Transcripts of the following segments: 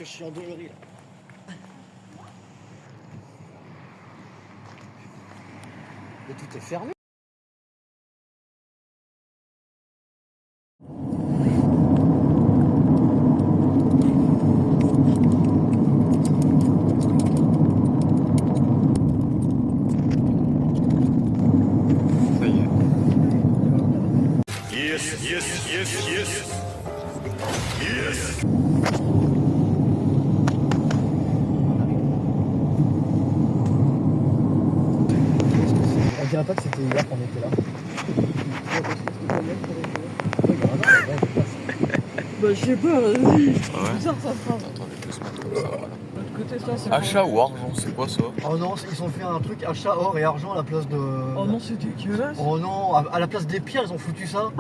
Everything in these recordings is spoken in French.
suis endolori là. Et tout est fermé. Ça y est. Yes. On dirait pas que c'était hier qu'on était là. Bah je sais pas, c'est bizarre ça phrase. Attends, je vais se mettre comme ça, voilà. De l'autre côté ça c'est Achat ou argent, c'est quoi ça? Oh non, ils ont fait un truc achat or et argent à la place de. Oh non c'est dégueulasse. Oh non, à la place des pierres, ils ont foutu ça.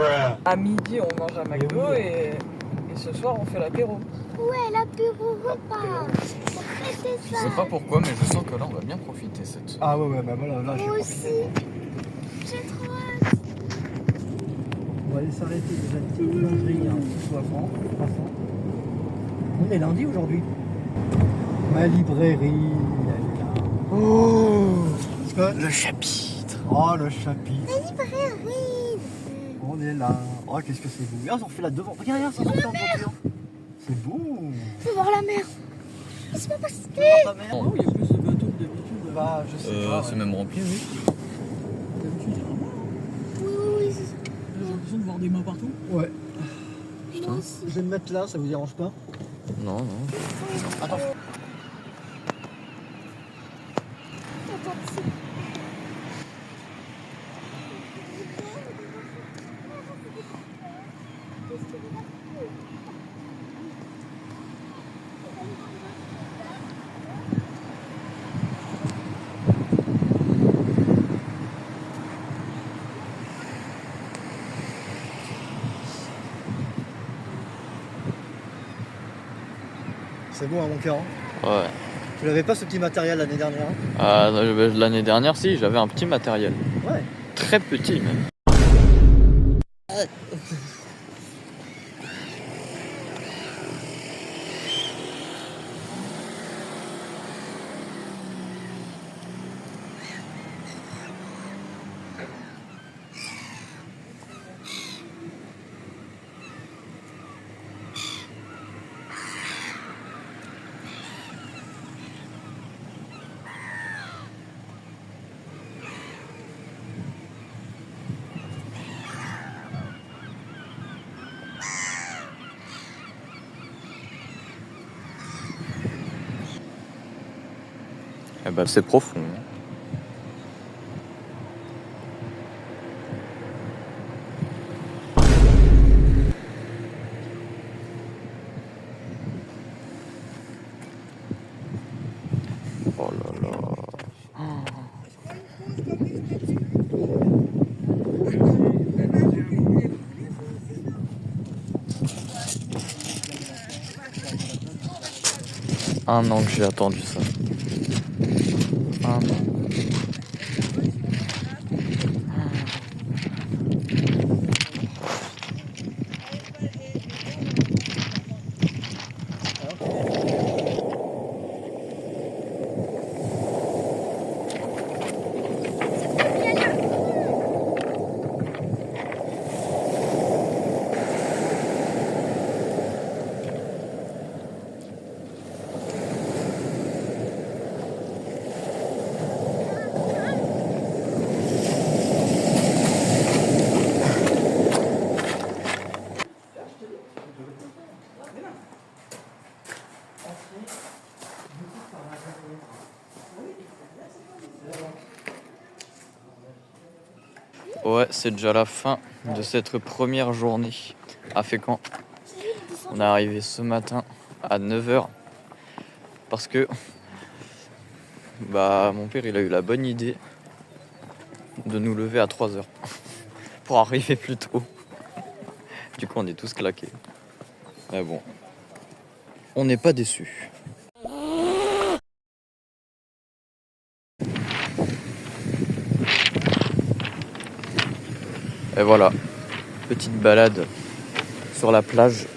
À midi on mange à McDo oui. et ce soir on fait l'apéro. Ouais, l'apéro repas. C'était Je ça. sais pas pourquoi, mais je sens que là on va bien profiter cette semaine. Ah ouais, bah voilà, là, Moi j'ai aussi. profité. J'ai trop hâte. On va aller s'arrêter déjà une petite boulangerie, un petit poisson. On est lundi aujourd'hui. Ma librairie, elle est là. Oh, Scott. Le chapitre. Oh, le chapitre. La librairie. On est là. Oh, qu'est-ce que c'est beau. Regarde, on fait là devant. Regarde, ça fait en voiture. C'est beau. Je veux voir la mer. C'est pas passé. Ta mère. Oh il y a plus de bateaux que d'habitude. Bah, je sais pas. C'est Ouais. même rempli, oui. D'habitude il y en a moins. Oui, c'est ça. J'ai l'impression de voir des mains partout. Ouais. Moi aussi. Je vais me mettre là, ça vous dérange pas? Non. Attends. Attends, c'est- C'est beau, hein, mon cœur. Hein. Ouais. Tu l'avais pas ce petit matériel l'année dernière? Hein? L'année dernière, si, j'avais un petit matériel. Ouais. Très petit même. Eh ben, c'est profond. Oh là là. Un an que j'ai attendu ça. Un an. Ouais, c'est déjà la fin de cette première journée à Fécamp. On est arrivé ce matin à 9h parce que mon père il a eu la bonne idée de nous lever à 3h pour arriver plus tôt. Du coup on est tous claqués. Mais bon, on n'est pas déçus. Et voilà, petite balade sur la plage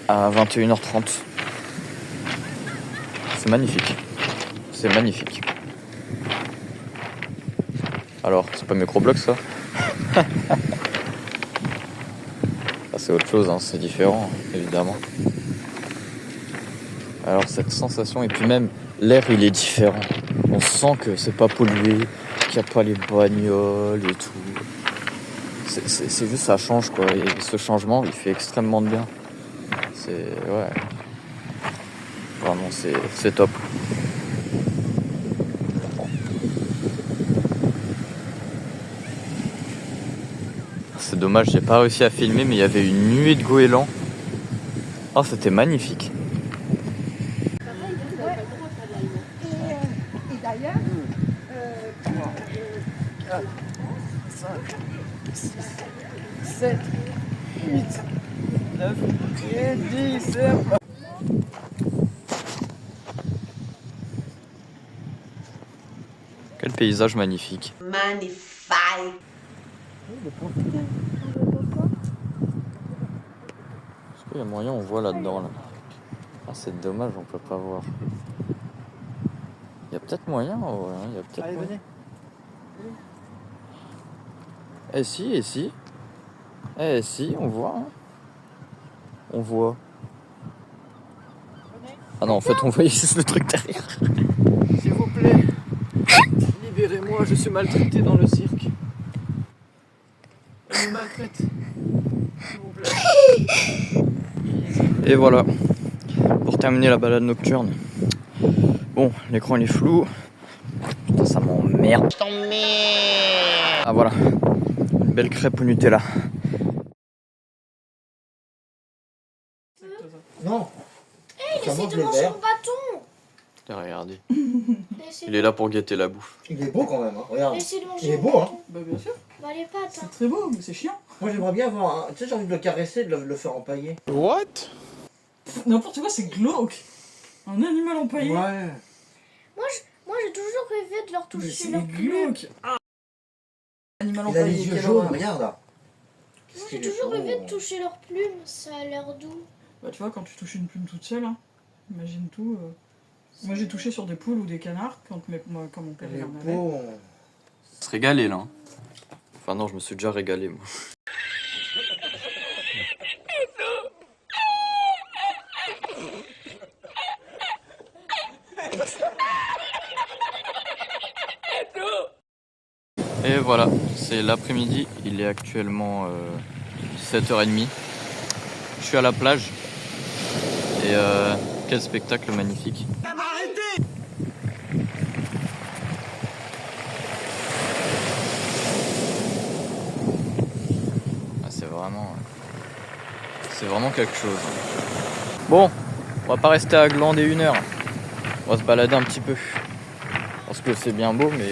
à 21h30. c'est magnifique. C'est magnifique. Alors, c'est pas Microblox ça? Ah, c'est autre chose, hein, c'est différent, évidemment. Alors cette sensation, et puis même l'air il est différent. On sent que c'est pas pollué, qu'il n'y a pas les bagnoles et tout. C'est juste ça change quoi. Et ce changement il fait extrêmement de bien. C'est ouais. Vraiment c'est top. C'est dommage, j'ai pas réussi à filmer, mais il y avait une nuée de goélands. Oh, c'était magnifique. Et d'ailleurs, 4, 5, 6, 7, 8, 9 et 10. Quel paysage magnifique. Magnifique. Est-ce qu'il y a moyen on voit là-dedans là? Ah, c'est dommage, on peut pas voir. Il y a peut-être moyen, ouais, il y a peut-être Allez, moyen. venez. Eh si. Eh si, on voit. Hein. On voit. Ah non, en fait, on voyait juste le truc derrière. S'il vous plaît, libérez-moi, je suis maltraité dans le cirque. On me maltraite. S'il vous plaît. Et voilà, pour terminer la balade nocturne. Bon, l'écran il est flou. Putain, ça m'emmerde. Ah voilà, une belle crêpe au Nutella. Non. Il Ça essaie monte de les manger verres. mon bâton. Regardez, Laissez- il est là pour guetter la bouffe. Il est beau quand même, hein. Regarde. laissez de manger Il est mon beau, hein. bâton. Bah bien sûr, Bah les pattes. c'est Hein. très beau, mais c'est chiant. Moi j'aimerais bien avoir un... Tu sais, j'ai envie de le caresser, de le faire empailler. N'importe quoi, c'est glauque. Un animal empaillé. Ouais. Moi j'ai toujours rêvé de leur Mais toucher c'est leur plume. glauque. Ah. Animal Il a les empaillé, yeux quelle jaunes, horreur. regarde là. Moi j'ai toujours rêvé de toucher leurs plumes. Ça a l'air doux. Bah tu vois, quand tu touches une plume toute seule, hein, imagine tout. Moi j'ai touché sur des poules ou des canards quand mon père Il il est en avait. beau. Se régaler là. Hein. Enfin non, je me suis déjà régalé moi. Et voilà, c'est l'après-midi, il est actuellement 17h30. Je suis à la plage et quel spectacle magnifique. Ah, c'est vraiment quelque chose. Bon, on va pas rester à glander 1 heure. On va se balader un petit peu. Parce que c'est bien beau, mais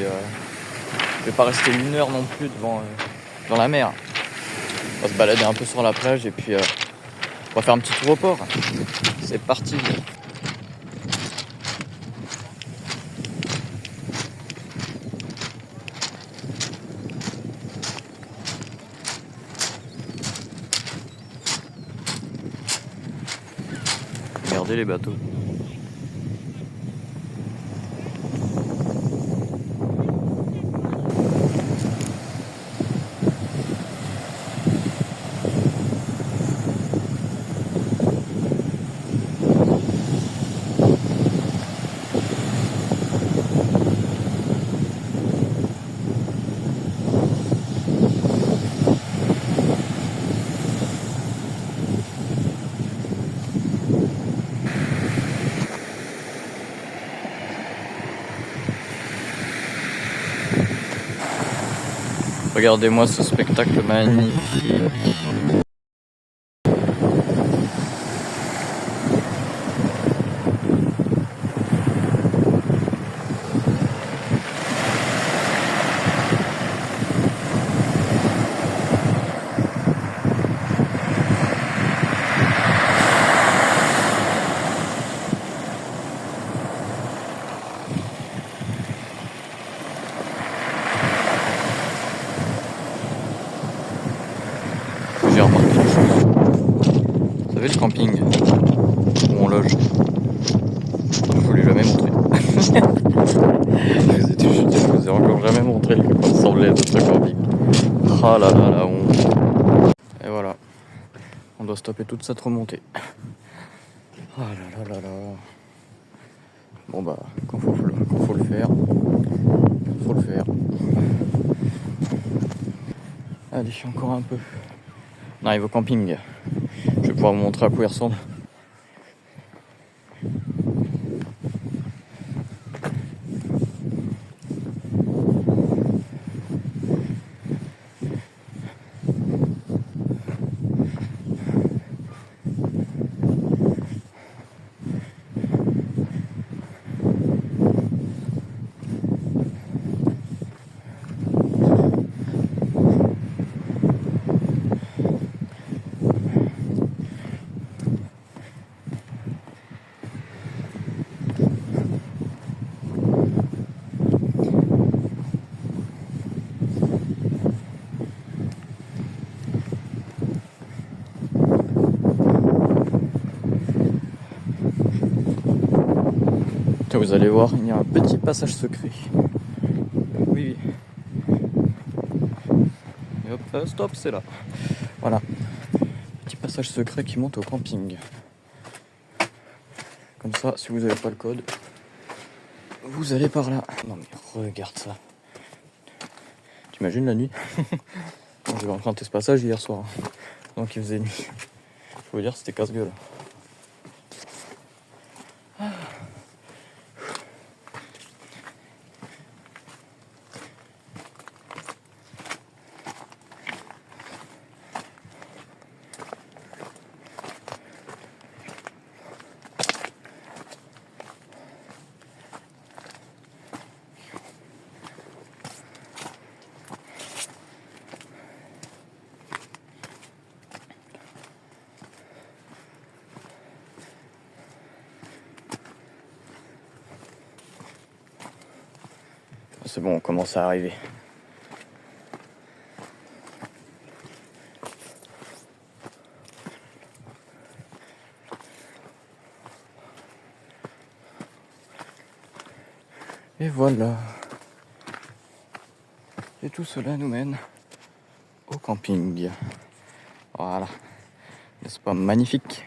je vais pas rester 1 heure non plus devant la mer. On va se balader un peu sur la plage et puis on va faire un petit tour au port. C'est parti. Regardez les bateaux. Regardez-moi ce spectacle magnifique. J'ai remarqué une chose. Vous savez le camping où on loge? Je voulais jamais montrer à quoi ressemblait notre camping. Ah là là, la honte. Et voilà. On doit stopper toute cette remontée. Ah là là là là. Bon bah, quand faut le faire, faut le faire. Allez, encore un peu. On arrive au camping. Je vais pouvoir vous montrer à quoi il ressemble. Vous allez voir, il y a un petit passage secret. Oui, oui. Et hop, stop, c'est là. Voilà. Petit passage secret qui monte au camping. Comme ça, si vous n'avez pas le code, vous allez par là. Non mais regarde ça. T'imagines la nuit? J'avais emprunté ce passage hier soir. Donc il faisait nuit. Faut dire, c'était casse-gueule. C'est bon, on commence à arriver. Et voilà. Et tout cela nous mène au camping. Voilà. N'est-ce pas magnifique?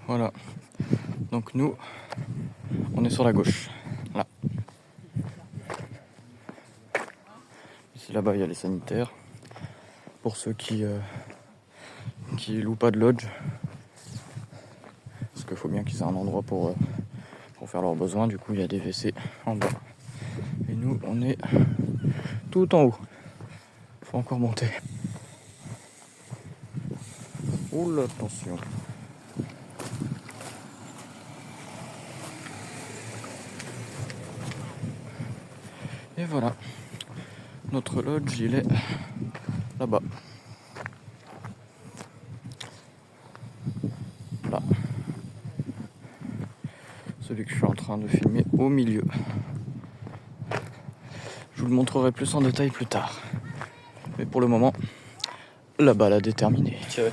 Voilà. Donc nous, on est sur la gauche. Là. Ici là-bas, il y a les sanitaires. Pour ceux qui louent pas de lodge. Parce qu'il faut bien qu'ils aient un endroit pour faire leurs besoins. Du coup, il y a des WC en bas. Et nous, on est tout en haut. Faut encore monter. Oula, attention. Et voilà. Notre lodge, il est là-bas. Là. Celui que je suis en train de filmer au milieu. Je vous le montrerai plus en détail plus tard. Mais pour le moment, la balade est terminée. Tiens.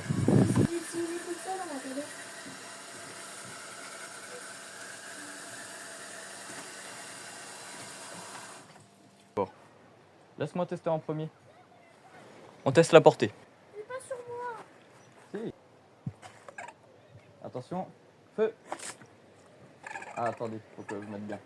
Bon. Laisse-moi tester en premier. On teste la portée. C'est pas sur moi. Si. Attention. Feu. Ah, attendez, faut que je mette bien.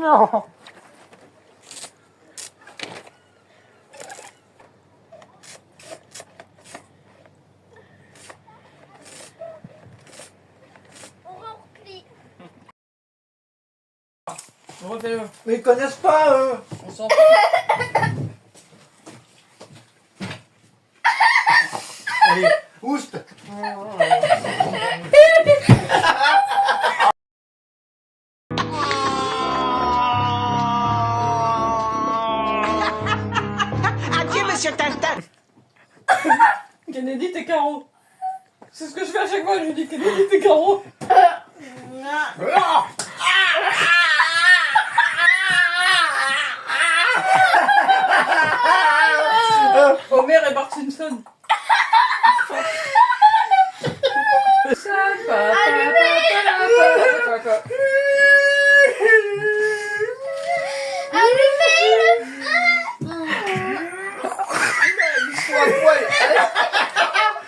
Non. On remplit. Refais-le. Mais ils connaissent pas, eux. On s'en fout. Allez, oust. Adieu, monsieur Tintin. Kennedy, t'es carreau. C'est ce que je fais à chaque fois, je lui dis Kennedy, t'es carreau. Homer et Bart Simpson.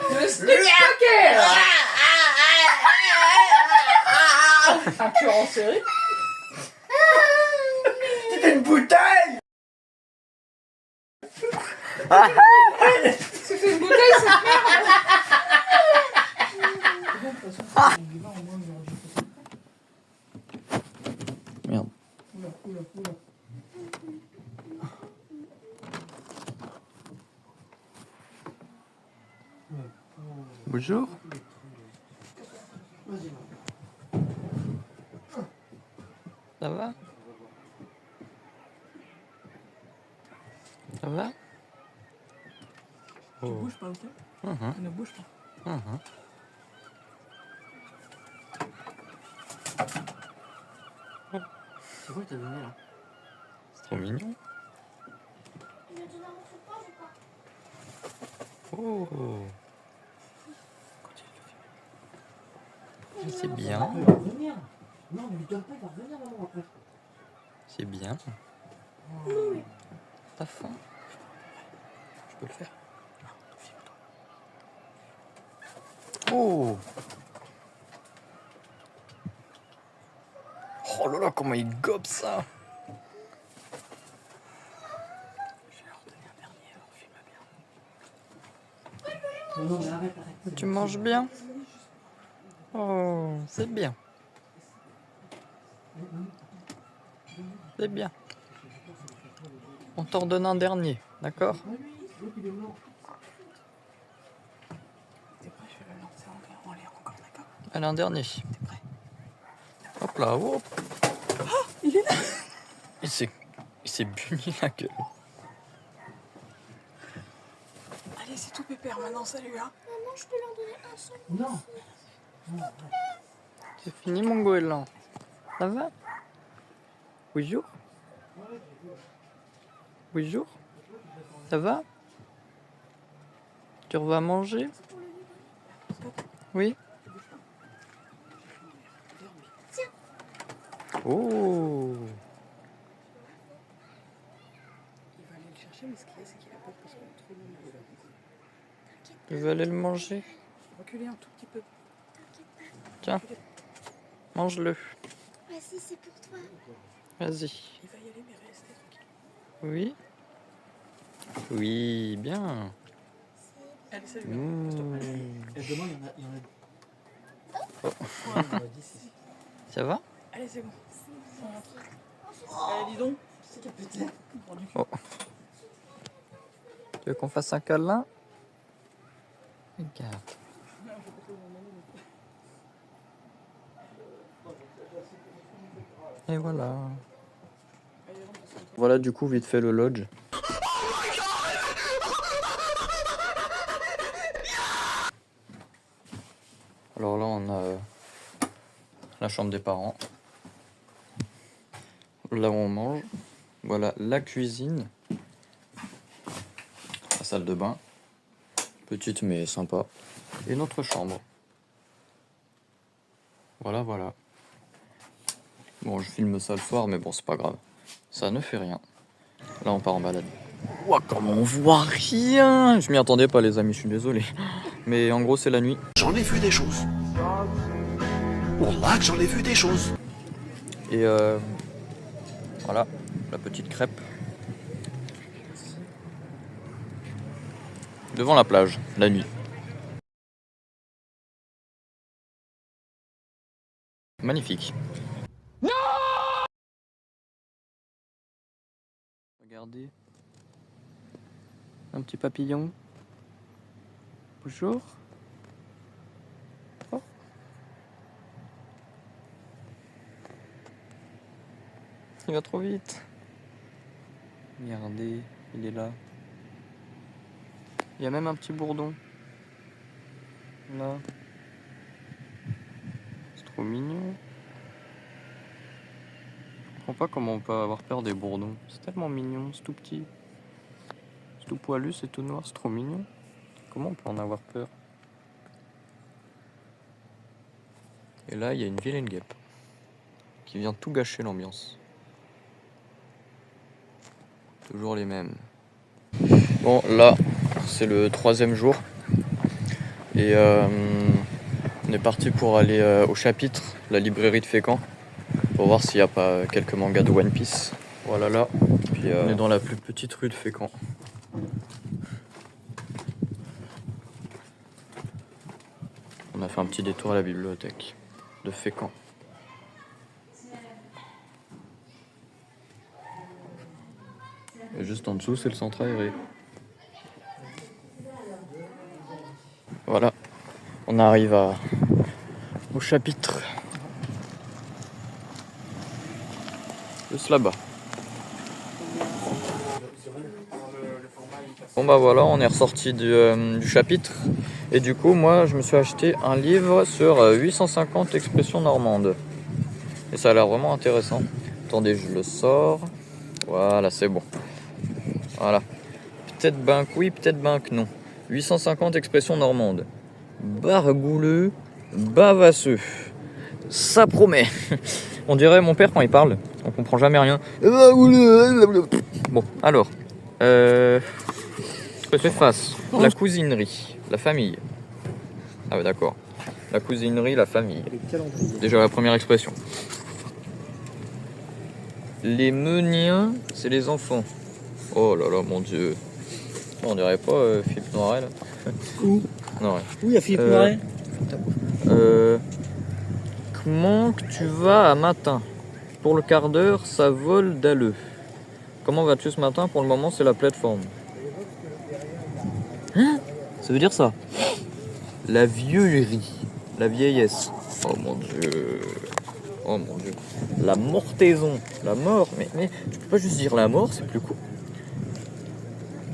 Le Snickpacker. Un tueur en série. C'était une bouteille. C'était une bouteille, cette merde. Merde. Oula, oula, oula. Bonjour. Ça va? Ça va? Tu bouges pas, ok? Mhm. Ne bouge pas. Mhm. C'est quoi que t'as donné là? C'est trop mignon. Il a donné un morceau de pain ou pas? Oh. C'est bien. Il va revenir. Non, ne lui donne pas, il va revenir maman après. C'est bien. T'as faim? Je peux le faire. Oh. Oh là là, comment il gobe ça. Non, non, mais arrête. Tu manges bien? Oh, c'est bien. C'est bien. On t'en donne un dernier, d'accord? T'es prêt? Je vais le lancer en l'air encore, d'accord? Allez, un dernier. T'es prêt? Hop là, hop. Il est là. Il s'est buni la gueule. Allez, c'est tout pépère maintenant, salut, hein. Maman, je peux leur donner un seul. Non. C'est fini mon goéland. Ça va? Bonjour. Bonjour. Ça va? Tu vas manger? Oui. Oh. Il va aller le chercher, mais ce qu'il y a, c'est qu'il a peur parce qu'on est trop nombreux. Tu veux aller le manger? Reculez un tout petit peu. Tiens. Mange-le. Vas-y, c'est pour toi. Vas-y. Il va y aller, mais restez tranquille. Oui. Oui, bien. Allez, salut. Mmh. Et demain, il y en a. Oh. Il y en a 10 ici. Ça va? Allez, c'est bon. On rentre. Allez, dis donc. C'est qui a pété? Oh. Tu veux qu'on fasse un câlin? Regarde. Et voilà. Voilà du coup vite fait le lodge. Alors là on a la chambre des parents. Là où on mange. Voilà la cuisine. La salle de bain. Petite mais sympa. Et notre chambre. Voilà, voilà. Bon, je filme ça le soir, mais bon, c'est pas grave. Ça ne fait rien. Là, on part en balade. Ouah, comment on voit rien! Je m'y attendais pas, les amis, je suis désolé. Mais en gros, c'est la nuit. J'en ai vu des choses. Wallah, que j'en ai vu des choses. Et Voilà, la petite crêpe. Devant la plage, la nuit. Magnifique. Non! Regardez. Un petit papillon. Bonjour. Oh. Il va trop vite. Regardez, il est là. Il y a même un petit bourdon. Là. C'est trop mignon. Je comprends pas comment on peut avoir peur des bourdons. C'est tellement mignon, c'est tout petit. C'est tout poilu, c'est tout noir, c'est trop mignon. Comment on peut en avoir peur? Et là, il y a une vilaine guêpe qui vient tout gâcher l'ambiance. Toujours les mêmes. Bon, là, c'est le 3e jour. Et on est parti pour aller au Chapitre, la librairie de Fécamp, pour voir s'il n'y a pas quelques mangas de One Piece. Voilà là. Puis on est dans la plus petite rue de Fécamp. On a fait un petit détour à la bibliothèque de Fécamp. Et juste en dessous, c'est le centre aéré. Voilà, on arrive au Chapitre. Juste là-bas. Bon bah voilà, on est ressorti du Chapitre. Et du coup, moi, je me suis acheté un livre sur 850 expressions normandes. Et ça a l'air vraiment intéressant. Attendez, je le sors. Voilà, c'est bon. Voilà. Peut-être ben que oui, peut-être ben que non. 850 expressions normandes. Bargouleux, bavasseux. Ça promet. On dirait mon père quand il parle. On comprend jamais rien. Bon, alors. Préface. La cousinerie. La famille. Ah ouais, d'accord. La cousinerie, la famille. Déjà la première expression. Les meuniens, c'est les enfants. Oh là là, mon Dieu. On dirait pas Philippe Noiret là. Où? Non, ouais. Où il y a Philippe Noiret? Comment que tu vas à matin? Pour le quart d'heure, ça vole d'alleux. Comment vas-tu ce matin? Pour le moment, c'est la plateforme. Hein? Ça veut dire ça? La vieulerie. La vieillesse. Oh mon Dieu. Oh mon Dieu. La mortaison. La mort. Mais tu peux pas juste dire la mort, c'est plus cool.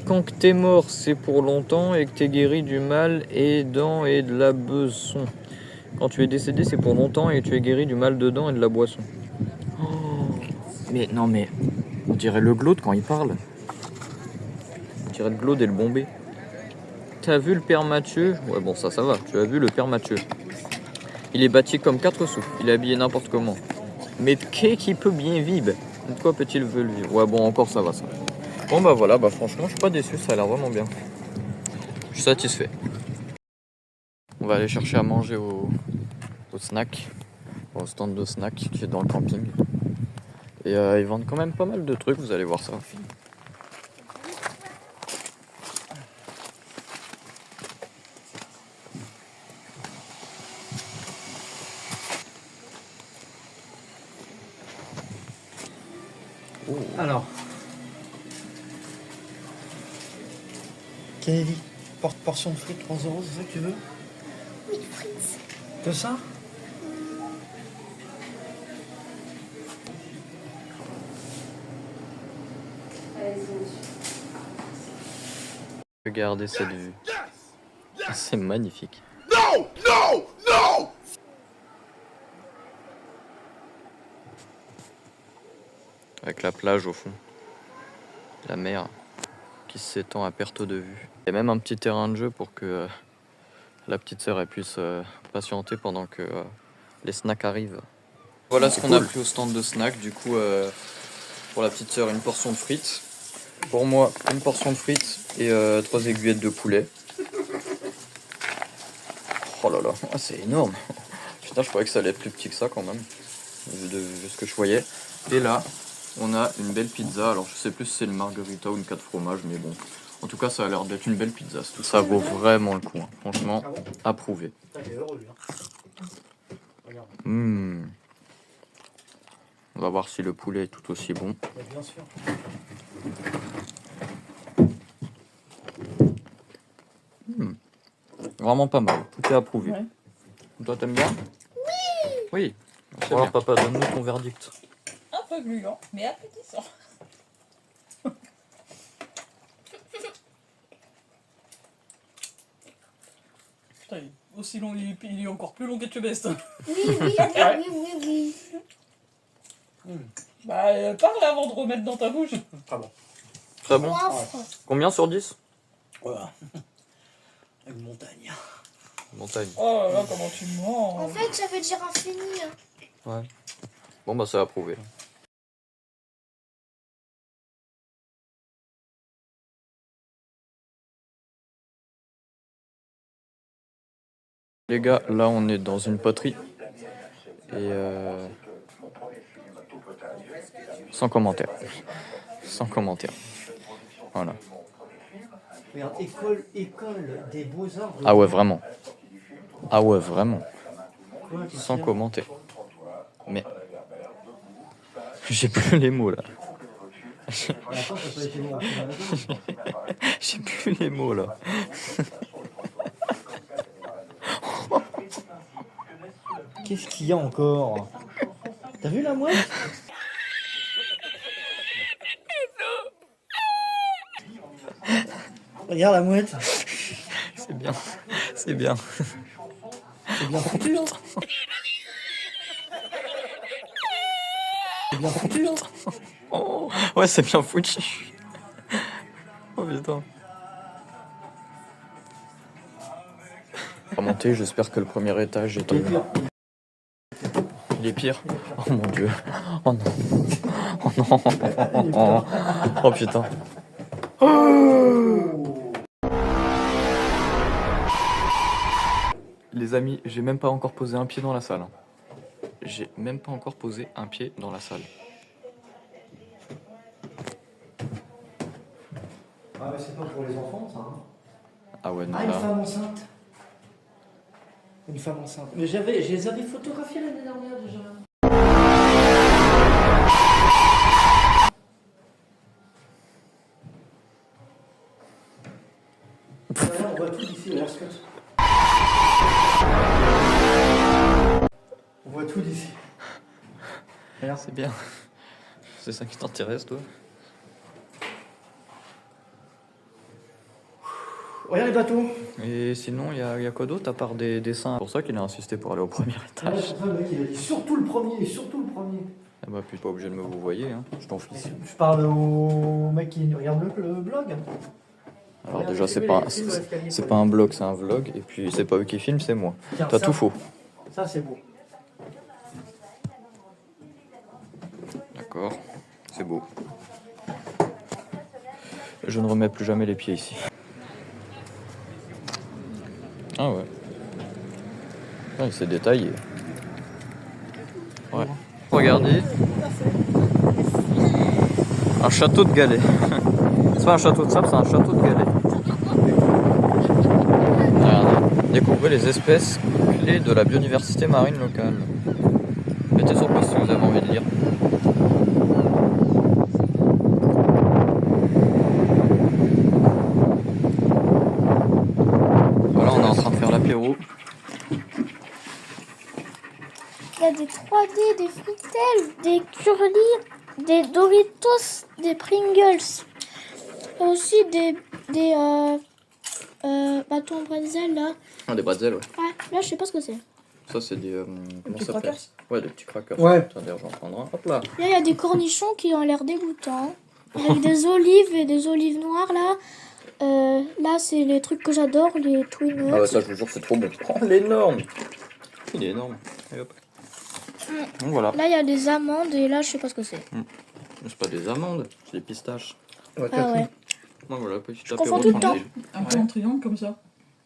Quand que t'es mort, c'est pour longtemps et que t'es guéri du mal et dents et de la beson. Quand tu es décédé, c'est pour longtemps et tu es guéri du mal de dents et de la boisson. Oh, mais non, mais on dirait le Glaude quand il parle. On dirait le Glaude et le Bombay. T'as vu le père Mathieu? Ouais, bon, ça va. Tu as vu le père Mathieu. Il est bâti comme 4 sous. Il est habillé n'importe comment. Mais qu'est-ce qu'il peut bien vivre? De quoi peut-il vivre? Ouais, bon, encore ça va, ça. Bon bah voilà, bah franchement je suis pas déçu, ça a l'air vraiment bien. Je suis satisfait. On va aller chercher à manger au snack, au stand de snack qui est dans le camping. Et ils vendent quand même pas mal de trucs, vous allez voir ça. Oh. Alors. Kennedy, portion de frites 3 €, c'est ça que tu veux? Oui, frites. Que ça? Regardez cette vue. C'est magnifique. No! No! No! Avec la plage au fond. La mer qui s'étend à perte de vue. Il y a même un petit terrain de jeu pour que la petite sœur elle puisse patienter pendant que les snacks arrivent. Voilà ce qu'on a pris au stand de snacks. Du coup, pour la petite sœur, une portion de frites. Pour moi, une portion de frites et 3 aiguillettes de poulet. Oh là là, c'est énorme. Putain, je croyais que ça allait être plus petit que ça quand même, vu ce que je voyais. Et là, On a une belle pizza. Alors je sais plus si c'est une margarita ou une 4 fromages, mais bon. En tout cas, ça a l'air d'être une belle pizza. Ça vaut vraiment le coup. Hein. Franchement, Ah bon? approuvé. Putain, il est heureux, lui. Hein. Regarde, On va voir si le poulet est tout aussi bon. mais bien sûr. Vraiment pas mal. Tout est approuvé. Ouais. Toi, t'aimes bien? Oui. Alors, papa, donne-nous ton verdict. Un peu gluant, mais appétissant. Putain, il est aussi long, il est encore plus long que tu bestes. Oui, oui, oui, oui, oui, oui. Bah, parle avant de remettre dans ta bouche. Très bon. Très bon. Offre. Combien sur 10? Voilà. Une montagne. Montagne. Oh là là, comment tu mens. En fait, ça veut dire infini. Hein. Ouais. Bon, bah, c'est approuvé. Les gars, là, on est dans une poterie. Et sans commentaire. Sans commentaire. Voilà. Regarde, école des beaux-arts. Ah ouais, vraiment. Ah ouais, vraiment. Quoi, qu'est-ce Sans qu'il y a? commentaire. Mais j'ai plus les mots là. Mais attends, ça peut être bon. J'ai plus les mots là. Qu'est-ce qu'il y a encore? T'as vu la mouette? Regarde la mouette. C'est bien. C'est bien. C'est bien foutu, hein. C'est bien foutu, hein. Oh, ouais, c'est bien foutu. Oh putain. On va monter, j'espère que le premier étage est Il est pire. Oh mon dieu. Oh non. Oh non. Oh putain. Les amis, j'ai même pas encore posé un pied dans la salle. Hein. J'ai même pas encore posé un pied dans la salle. Ah, mais c'est pas pour les enfants, ça. Hein. Ah ouais, non, Ah, une là. femme enceinte. Une femme enceinte. Mais je les avais photographiés l'année dernière déjà. Voilà, on voit tout d'ici, regarde ce que c'est. On voit tout d'ici. C'est bien. C'est ça qui t'intéresse, toi? Regarde les bateaux. Et sinon, il y a quoi d'autre à part des dessins? C'est pour ça qu'il a insisté pour aller au premier Ouais, étage. c'est ça, le mec, il a dit surtout le premier, surtout le premier. Ah bah, puis pas obligé de me vous voyez, hein. Je t'en fiche. Je parle au mec qui regarde le blog. Alors Regarde, déjà, c'est c'est pas un blog, c'est un vlog. Et puis, c'est pas eux qui filment, c'est moi. Tiens, T'as ça, tout faux. Ça, c'est beau. D'accord, c'est beau. Je ne remets plus jamais les pieds ici. Ah ouais. Ah, il s'est détaillé. Ouais. Regardez. Un château de galets. C'est pas un château de sable, c'est un château de galets. Regardez. Découvrez les espèces clés de la biodiversité marine locale. Mettez sur pause si vous avez envie de lire. Voilà, on est en train de faire l'apéro. Il y a des 3D, des Fritel, des Curly, des Doritos, des Pringles. Il y a aussi des bâtons bretzel là. Ah, des bretzels, ouais. Ouais, là je sais pas ce que c'est. Ça, c'est des. Comment petits ça s'appelle? crackers. Ouais, des petits crackers. Ouais. Attendez, j'en prendre un. Hop là. Là il y a des cornichons qui ont l'air dégoûtants. Avec des olives et des olives noires là. Là c'est les trucs que j'adore, les Twin Nuts. Ah ouais, ça, je vous jure, c'est trop bon. Oh, il est énorme. Il est énorme. Et hop. Donc voilà. Là il y a des amandes et là je sais pas ce que c'est. C'est pas des amandes, c'est des pistaches. Ouais, Ah ouais. Donc voilà, petit confonds apéro tout le temps. tranquille. Un peu en triangle comme ça.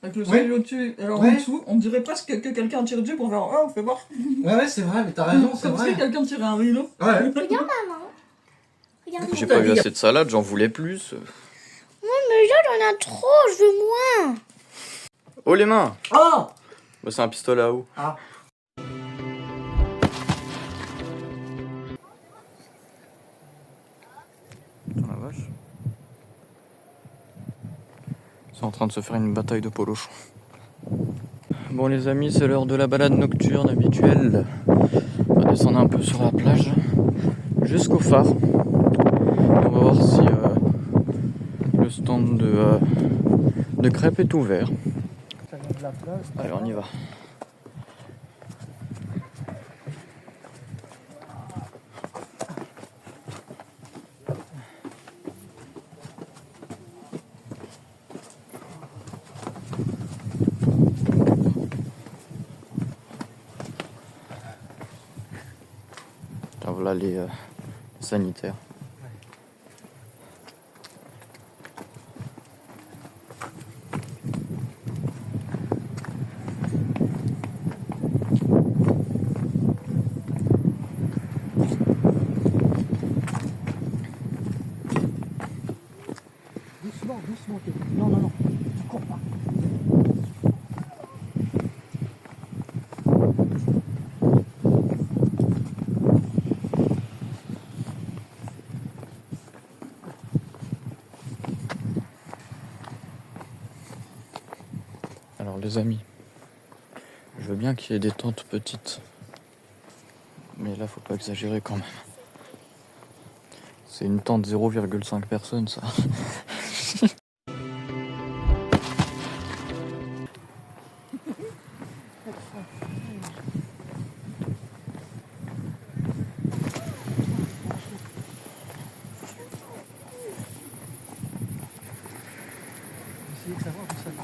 Avec le Ouais. soleil au-dessus. Alors Ouais. en dessous, on dirait presque que quelqu'un tire dessus pour faire oh, fais voir. Ouais, c'est vrai, mais t'as raison, c'est Comme vrai. si quelqu'un tirait un rideau. Ouais. Regarde maman. Regarde. J'ai pas eu assez de salade, j'en voulais plus. Ouais, mais là, j'en ai trop, je veux moins. Oh les mains! Oh Bah, c'est un pistolet à eau. Ah. Putain, la vache. Ils sont en train de se faire une bataille de polochons. Bon les amis, c'est l'heure de la balade nocturne habituelle. On va descendre un peu sur la plage jusqu'au phare. On va voir si le stand de crêpes est ouvert. Ça vient de la plage. Allez, on y va. Ah, voilà les sanitaires. Doucement, doucement. Non, non, non. Tu cours pas. Alors les amis, je veux bien qu'il y ait des tentes petites. Mais là, faut pas exagérer quand même. C'est une tente 0,5 personnes, ça. Essayez de savoir d'où ça vient.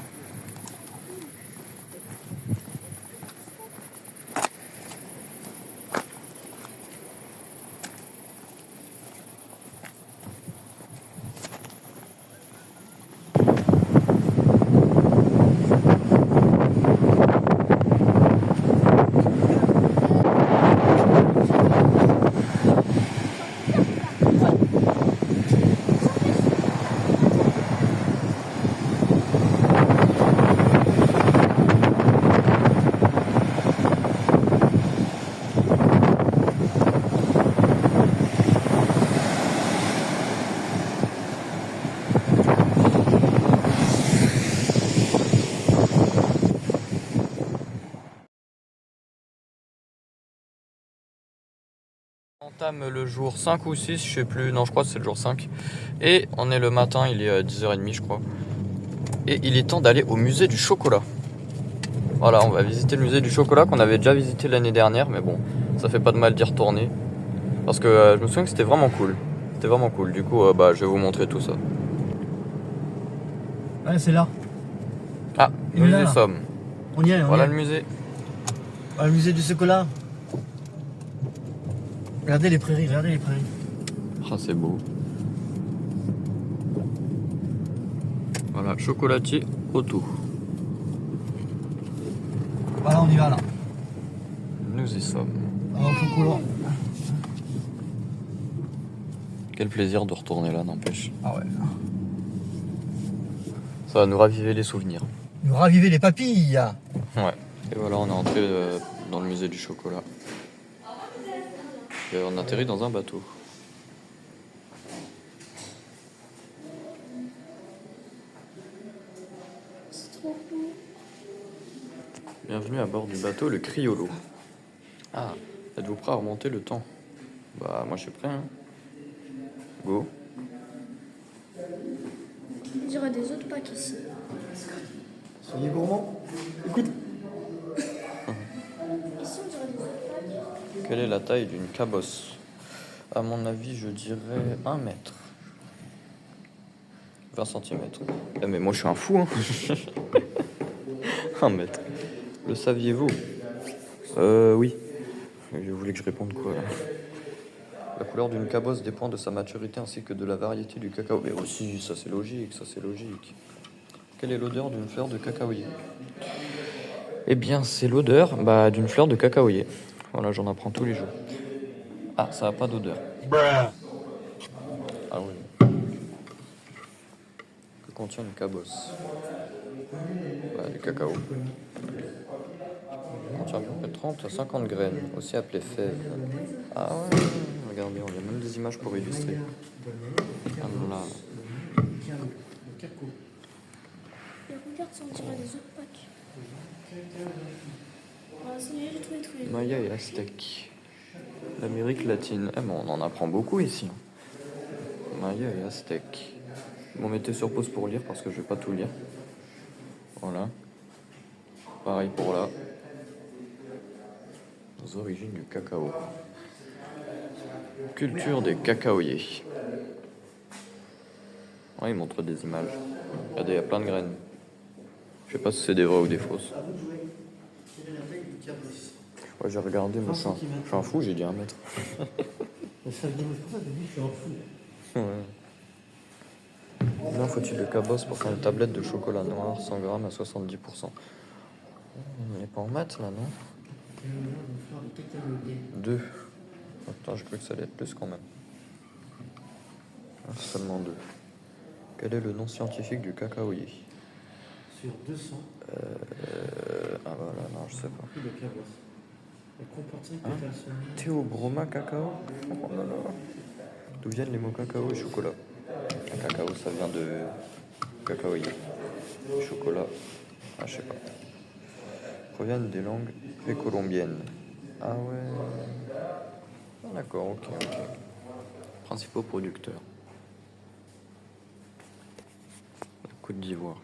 On entame le jour 5 ou 6, je sais plus, non je crois que c'est le jour 5. Et on est le matin, il est 10h30 je crois. Et il est temps d'aller au musée du chocolat. Voilà, on va visiter le musée du chocolat qu'on avait déjà visité l'année dernière, mais bon, ça fait pas de mal d'y retourner. Parce que je me souviens que c'était vraiment cool. C'était vraiment cool, du coup je vais vous montrer tout ça. Ouais, c'est là. Ah, Il nous est là, y là. sommes. On y est, on Voilà y est. le musée. Ah, le musée du chocolat. Regardez les prairies, regardez les prairies. Ah, c'est beau. Voilà, chocolatier auto. Voilà, on y va là. Nous y sommes. Alors, chocolat. Quel plaisir de retourner là, n'empêche. Ah ouais. Ça va nous raviver les souvenirs. Nous raviver les papilles. Ouais. Et voilà, on est entré dans le musée du chocolat. Et on atterrit dans un bateau. C'est trop cool. Bienvenue à bord du bateau, le Criollo. Ah, êtes-vous prêt à remonter le temps? Bah, moi je suis prêt, hein. Go. Il y aura des autres packs ici. Soyez gourmands. Écoute. Ici, on dirait des autres packs. Quelle est la taille d'une cabosse? À mon avis, je dirais 1 mètre. 20 cm. Eh, mais moi je suis un fou, hein. 1 mètre. Le saviez-vous? Oui. Je voulais que je réponde quoi là? La couleur d'une cabosse dépend de sa maturité ainsi que de la variété du cacao. Mais aussi, ça c'est logique, ça c'est logique. Quelle est l'odeur d'une fleur de cacaoyer? Eh bien, c'est l'odeur d'une fleur de cacaoyer. Voilà, j'en apprends tous les jours. Ah, ça n'a pas d'odeur. Ah oui. Que contient une cabosse? Ouais, du cacao. Contient à peu près 30 à 50 graines, aussi appelées fèves. Ah ouais, regardez, il y a même des images pour illustrer. Ah là. Et regarde, ça on dirait des autres packs. Ah, ça y est, j'ai trouvé. Maya et Aztèque. L'Amérique latine. Eh ben, on en apprend beaucoup ici. Maya et Aztèque. Bon, mettez sur pause pour lire parce que je vais pas tout lire. Voilà. Pareil pour là. Les origines du cacao. Culture des cacaoyers. Ouais, il montre des images. Regardez, il y a plein de graines. Je sais pas si c'est des vraies ou des fausses. Ouais, j'ai regardé, mais je suis un fou, j'ai dit 1 mètre. Mais ça veut dire, c'est pour ça que je dis que je suis un fou. Ouais. Combien faut-il de cabosse pour faire une tablette de chocolat noir 100 grammes à 70%? On n'est pas en maths là, non? 2. Attends, j'ai cru que ça allait être plus quand même. Ah, seulement 2. Quel est le nom scientifique du cacaoyer? Sur 200, Ah voilà, non, je sais pas. de cabosse. Elle comporte 5 Hein? pétales seulement. Théobroma cacao? Oh là là. D'où viennent les mots cacao et chocolat? Le cacao, ça vient de cacaoyer. Chocolat, ah, je sais pas. Proviennent des langues précolombiennes. Ah ouais. Ah, d'accord, ok. Principaux producteurs. La Côte d'Ivoire.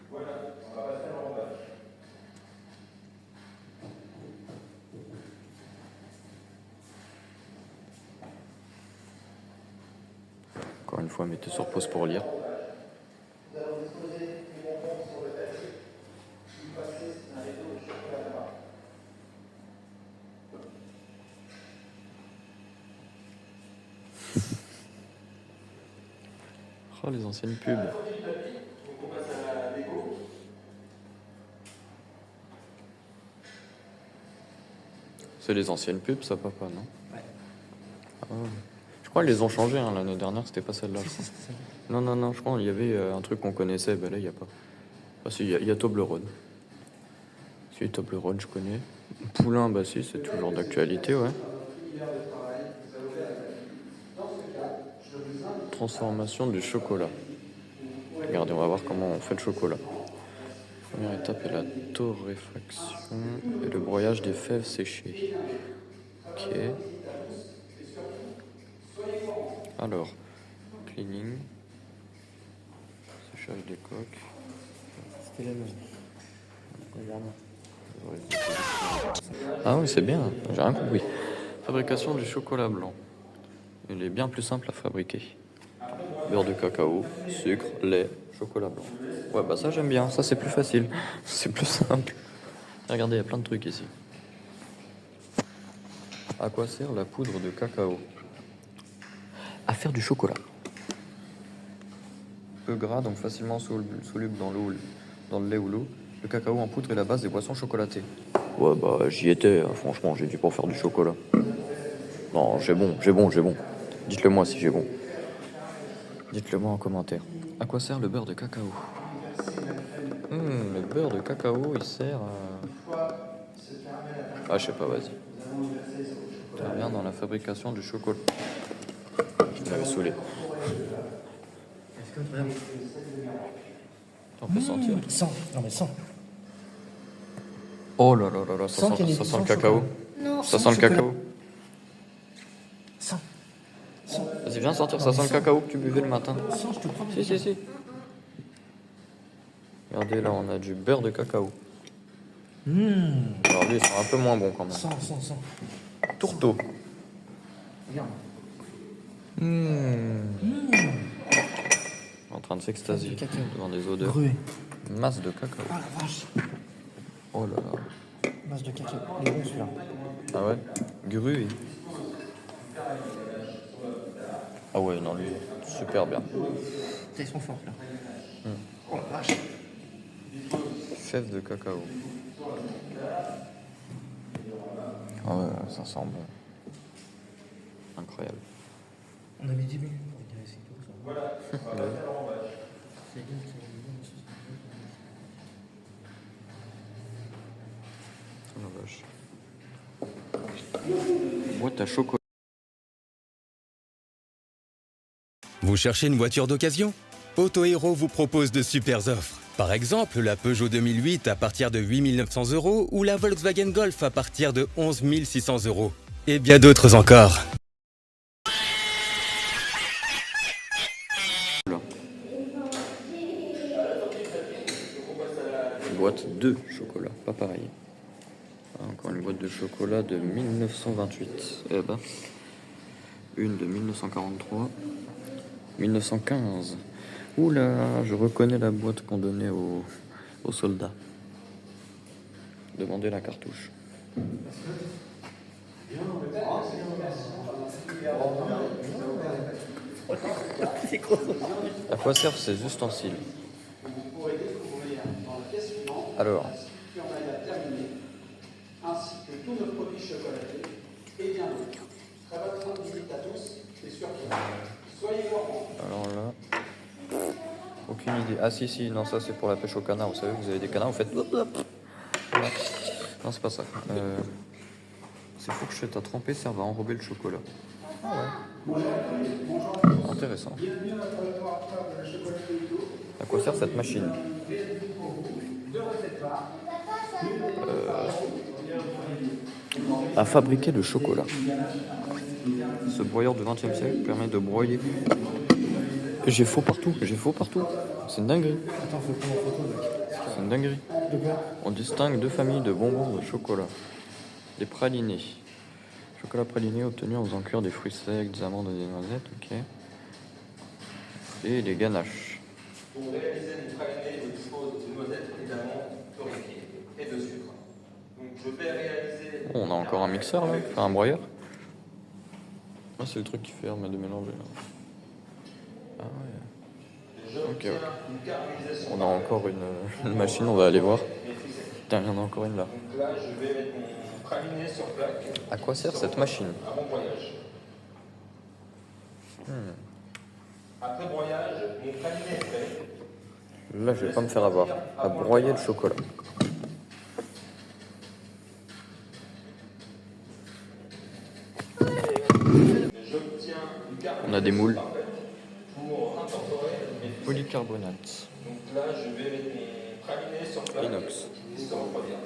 Encore une fois, mettez sur pause pour lire. Oh, les anciennes pubs. C'est les anciennes pubs, ça, papa, non? Ouais. Ah ouais. Je crois qu'ils les ont changées, hein, l'année dernière, c'était pas celle-là. je crois. C'est ça. Non, je crois qu'il y avait un truc qu'on connaissait, ben là, il n'y a pas. Ah si, il y a Toblerone. Si, Toblerone, je connais. Poulain, bah si, c'est toujours d'actualité, ouais. Transformation du chocolat. Regardez, on va voir comment on fait le chocolat. Première étape est la torréfaction et le broyage des fèves séchées. Ok. Alors, cleaning, séchage des coques. C'était la même. Regarde. Ah oui, c'est bien, j'ai rien compris. Fabrication du chocolat blanc. Il est bien plus simple à fabriquer. Beurre de cacao, sucre, lait, chocolat blanc. Ouais, bah ça j'aime bien, ça c'est plus facile, c'est plus simple. Regardez, il y a plein de trucs ici. À quoi sert la poudre de cacao? À faire du chocolat. Peu gras, donc facilement soluble dans l'eau, dans le lait ou l'eau. Le cacao en poudre est la base des boissons chocolatées. Ouais, bah j'y étais, franchement, j'ai dû pour faire du chocolat. Non, j'ai bon. Dites-le moi si j'ai bon. Dites-le moi en commentaire. À quoi sert le beurre de cacao? Le beurre de cacao, il sert à... Ah, je sais pas, vas-y. Intervient dans la fabrication du chocolat. Je m'avais saoulé. Est-ce que tu regardes? T'en fais sentir. 100. Non mais 100. Oh là là là là, ça 100 qu'il y a des sent le petits cacao. Non, Ça sent le cacao. 100. 100. Vas-y, viens sortir, ça sent le cacao que tu buvais le matin. 100, je te prends. Si. Regardez, là, on a du beurre de cacao. Alors lui, ils sont un peu moins bons quand même. 100. Tourteau. Regarde. En train de s'extasier Du cacao. devant des odeurs. Grué. Masse de cacao. Ah la vache. Oh là là. Masse de cacao. Il est bon celui-là. Ah ouais? Gruy. Ah ouais, non, lui, super bien. Ils sont forts là. Oh la vache. Fève de cacao. Ah ouais, ça sent bon. Incroyable. On a mis 10 minutes pour dire ici tout ça. Oh la vache. Boîte à chocolat. Vous cherchez une voiture d'occasion ? Auto Hero vous propose de super offres. Par exemple, la Peugeot 2008 à partir de 8 900 € ou la Volkswagen Golf à partir de 11 600 €. Et bien d'autres encore. Boîte de chocolat, pas pareil. Encore une boîte de chocolat de 1928. Eh ben, une de 1943, 1915. Oula, je reconnais la boîte qu'on donnait aux soldats. Demandez la cartouche. À quoi servent ces ustensiles? Alors, ainsi que tous nos produits chocolatés et bien d'autres. Très bonne visite à tous et surtout, soyez gourmands. alors là, aucune idée. Ah si, non, ça c'est pour la pêche au canard. Vous savez, vous avez des canards, vous faites... Non, c'est pas ça. Ces fourchettes à tremper servent à enrober le chocolat. Ah ouais. Intéressant. À quoi sert cette machine? À fabriquer le chocolat. Ce broyeur du XXe siècle permet de broyer. J'ai faux partout. C'est une dinguerie. Attends, faut prendre en photo, mec. C'est une dinguerie. De quoi? On distingue deux familles de bonbons de chocolat. Les pralinés. Chocolat praliné obtenu en faisant cuire des fruits secs, des amandes et des noisettes, ok. Et les ganaches. Pour réaliser une pralinée, je dispose de noisettes et d'amandes torréfiées et de sucre. Donc je vais réaliser... Oh, on a encore un mixeur là, enfin un broyeur. Ah, c'est le truc qui permet de mélanger là. Ah ouais. Ok. On a encore une machine, on va aller voir. Putain, il y en a encore une là. Donc là, je vais mettre mon praliné sur plaque. À quoi sert cette machine? À bon broyage. Après broyage, mon praliné est prêt. Là, je vais pas me faire avoir. À broyer le chocolat. On a des moules. Pour incorporer mes Polycarbonate. Donc là, je vais mettre mon praliné sur plaque. Inox. Qui se refroidira.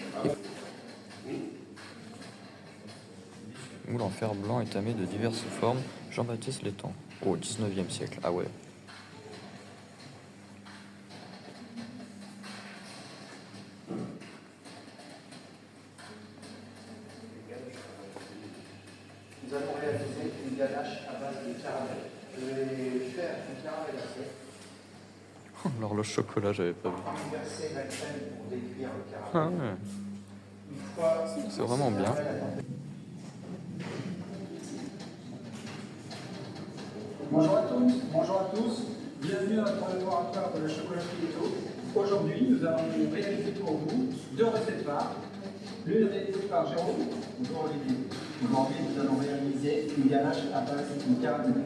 Moule en fer blanc étamé de diverses formes. Jean-Baptiste Létang. Au 19e siècle. Ah ouais. Nous allons réaliser une ganache à base de caramel. Je vais faire un caramel assez. L'horloge chocolat, j'avais pas vu. Verser la crème pour décuire le Ah caramel. ouais. Une fois C'est vraiment bien. Bonjour à tous, bienvenue à notre laboratoire de la chocolaterie Eto. Aujourd'hui, nous allons réaliser pour vous deux recettes phares. L'une réalisée par Jérôme. Bonjour Olivier. Aujourd'hui, nous allons réaliser une ganache à base de caramel.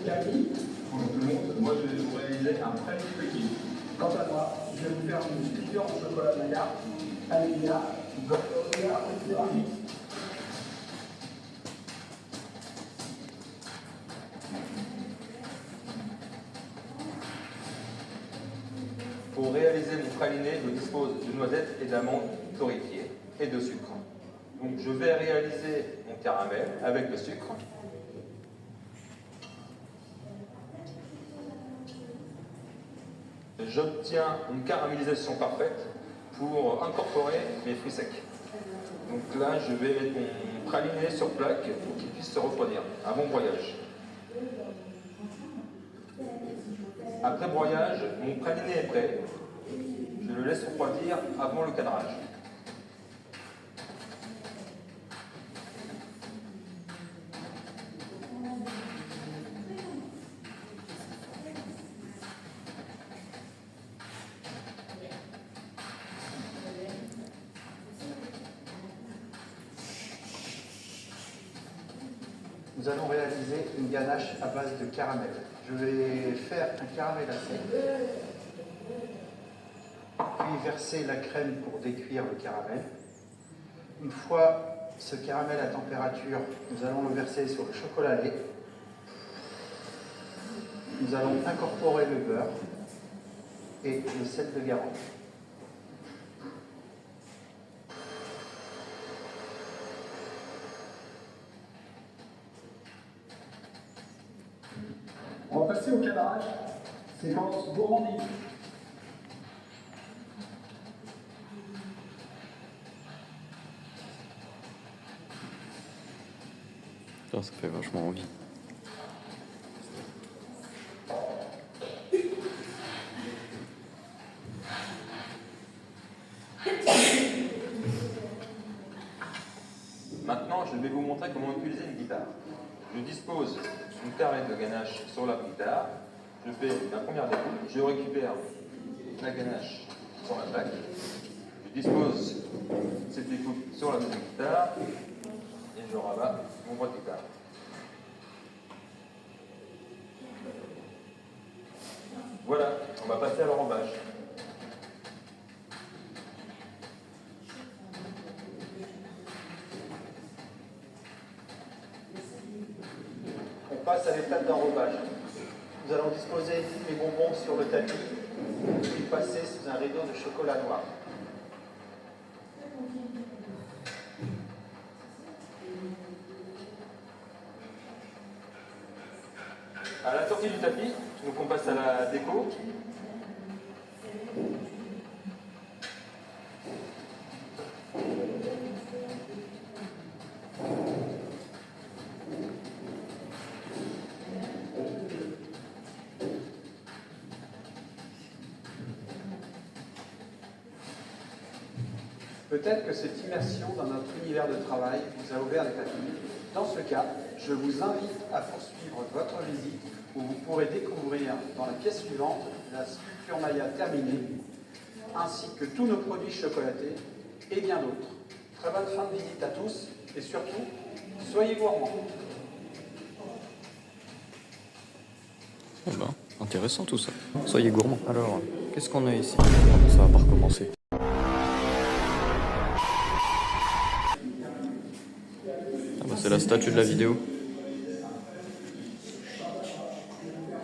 Camille, bonjour tout le monde, moi je vais vous réaliser un praliné petit. Quant à moi, je vais vous faire une sculpture en chocolat Maya, Alélia, Gorgoria, etc. Pour réaliser mon praliné, je dispose de noisettes et d'amandes torréfiées et de sucre. Donc je vais réaliser mon caramel avec le sucre. J'obtiens une caramélisation parfaite pour incorporer mes fruits secs. Donc là, je vais mettre mon praliné sur plaque pour qu'il puisse se refroidir. Un bon broyage. Après broyage, mon praliné est prêt. Je le laisse refroidir avant le cadrage. nous allons réaliser une ganache à base de caramel. Je vais faire un caramel à sec, puis verser la crème pour décuire le caramel. Une fois ce caramel à température, nous allons le verser sur le chocolat lait. Nous allons incorporer le beurre et le sel de Garance. On va passer au cadrage, séquence gourmandise. Ça fait vachement envie. Maintenant, je vais vous montrer comment utiliser une guitare. Je dispose d'une carrette de ganache sur la guitare. Je fais la première découpe. Je récupère la ganache sur la plaque. Je dispose cette découpe sur la deuxième guitare. Et je rabats mon bois de guitare. Voilà, on va passer à l'enrobage. On passe à l'étape d'enrobage. Nous allons disposer les bonbons sur le tapis, puis passer sous un rideau de chocolat noir. À la sortie du tapis, donc on passe à la déco. Peut-être que cette immersion dans notre univers de travail vous a ouvert les papilles. Dans ce cas, je vous invite à poursuivre votre visite où vous pourrez découvrir dans la pièce suivante la sculpture Maya terminée, ainsi que tous nos produits chocolatés et bien d'autres. Très bonne fin de visite à tous et surtout, soyez gourmands. Eh ben, intéressant tout ça. Soyez gourmands. Alors, qu'est-ce qu'on a ici? Ça va pas recommencer. Ah bah c'est la statue de la vidéo.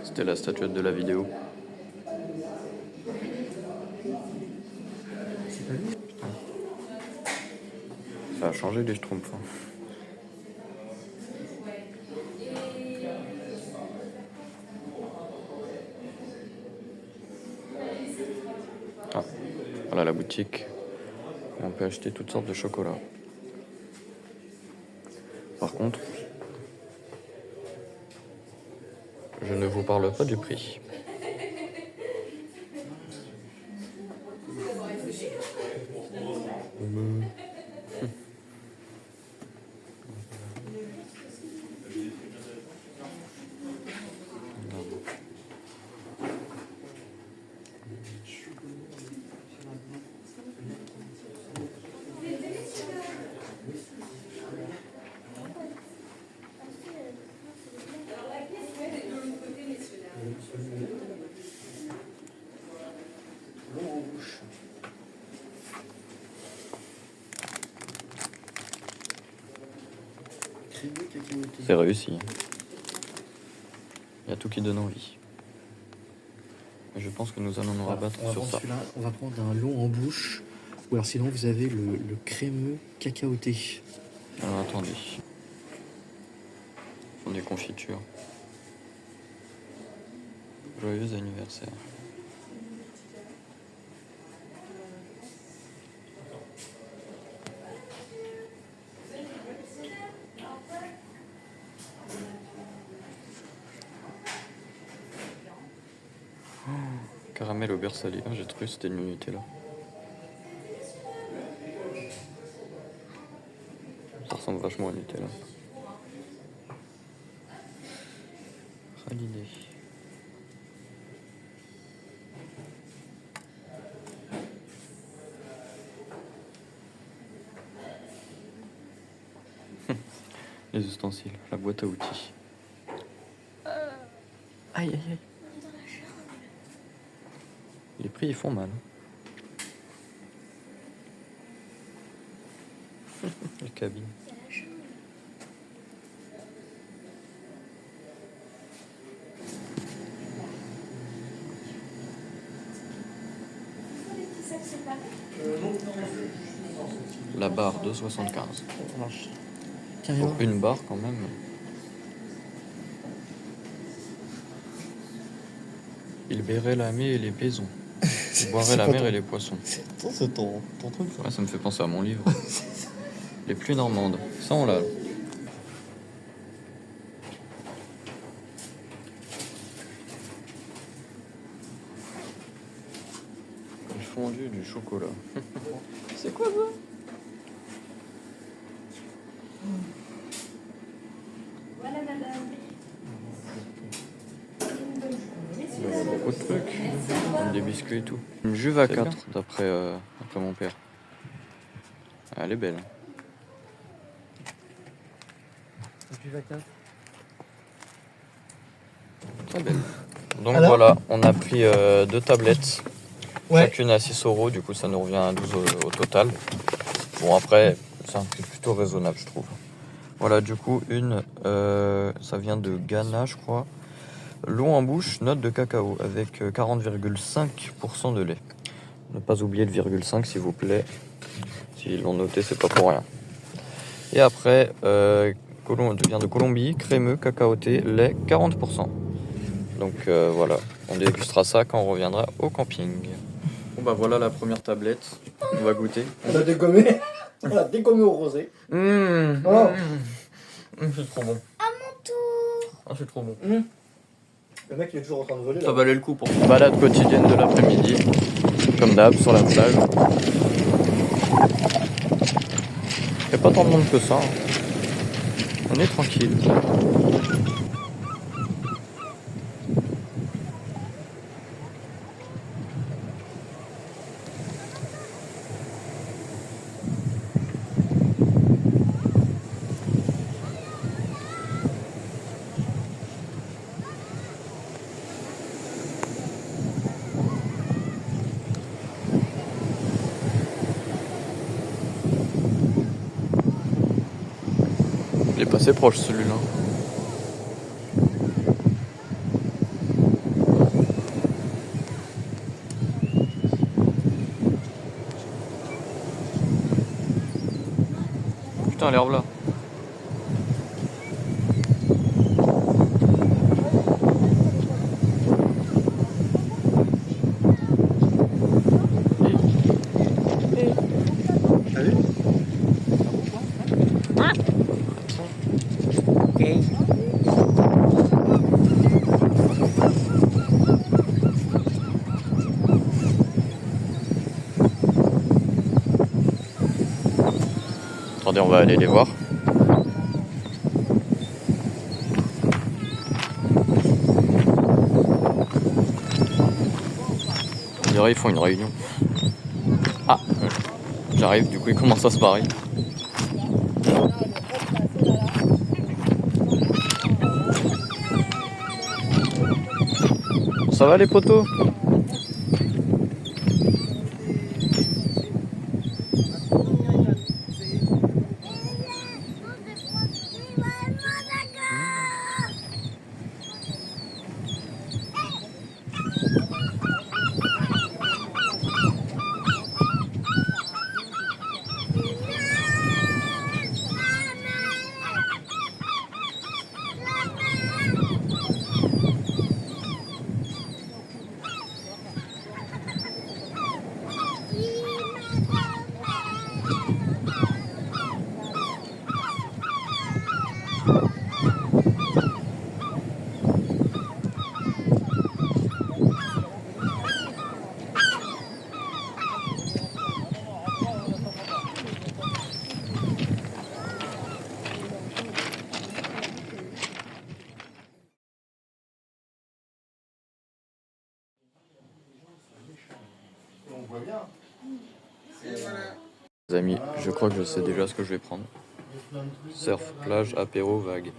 C'était la statuette de la vidéo. Ça a changé les schtroumpfs. Hein. Ah, voilà la boutique. On peut acheter toutes sortes de chocolats. Par contre, je ne vous parle pas du prix. C'est réussi. Il y a tout qui donne envie. Et je pense que nous allons nous rabattre sur ça. On va prendre un long en bouche. Ou alors sinon vous avez le crémeux cacaoté. Alors attendez. Ce sont des confitures. Joyeux anniversaire. Caramel au beurre salé. Ah, j'ai trouvé que c'était une Nutella. Ça ressemble vachement à Nutella. Ah, l'idée. Les ustensiles, la boîte à outils. Aïe aïe aïe. Les prix ils font mal. Les cabines. La barre 2,75. Pour une barre quand même. Il verrait la mer et les paisons. Il boirait la mer et les poissons. C'est ton truc. Ouais, ça me fait penser à mon livre. Les pluies normandes. Ça, on l'a. Le fondu du chocolat. C'est quoi ça? Voilà, madame. Il y a beaucoup de trucs. Comme des biscuits et tout. Une Juve à 4 d'après mon père. Elle est belle. Très belle. Donc Alors voilà, on a pris 2 tablettes. Ouais. Chacune à 6 €, du coup ça nous revient à 12 au total. Bon après, c'est un prix plutôt raisonnable je trouve. Voilà, du coup une, ça vient de Ghana je crois. L'eau en bouche, note de cacao, avec 40,5% de lait. Ne pas oublier le ,5 s'il vous plaît. S'ils l'ont noté, c'est pas pour rien. Et après, vient de Colombie, crémeux, cacaoté, lait, 40%. Donc voilà, on dégustera ça quand on reviendra au camping. Bon bah voilà la première tablette, on va goûter. On a dégommé. On a dégommé au rosé. C'est trop bon. À mon tour. Ah, c'est trop bon. Le mec il est toujours en train de voler. Ça valait le coup pour une balade quotidienne de l'après-midi. Comme d'hab, sur la plage. Il n'y a pas tant de monde que ça. On est tranquille. Il est passé proche celui-là. Putain, l'herbe là. T'as vu? Attendez, on va aller les voir. On dirait qu'ils font une réunion. Ah, j'arrive, du coup ils commencent à se barrer. Ça va les potos? Les amis, je crois que je sais déjà ce que je vais prendre. Surf, plage, apéro, vague.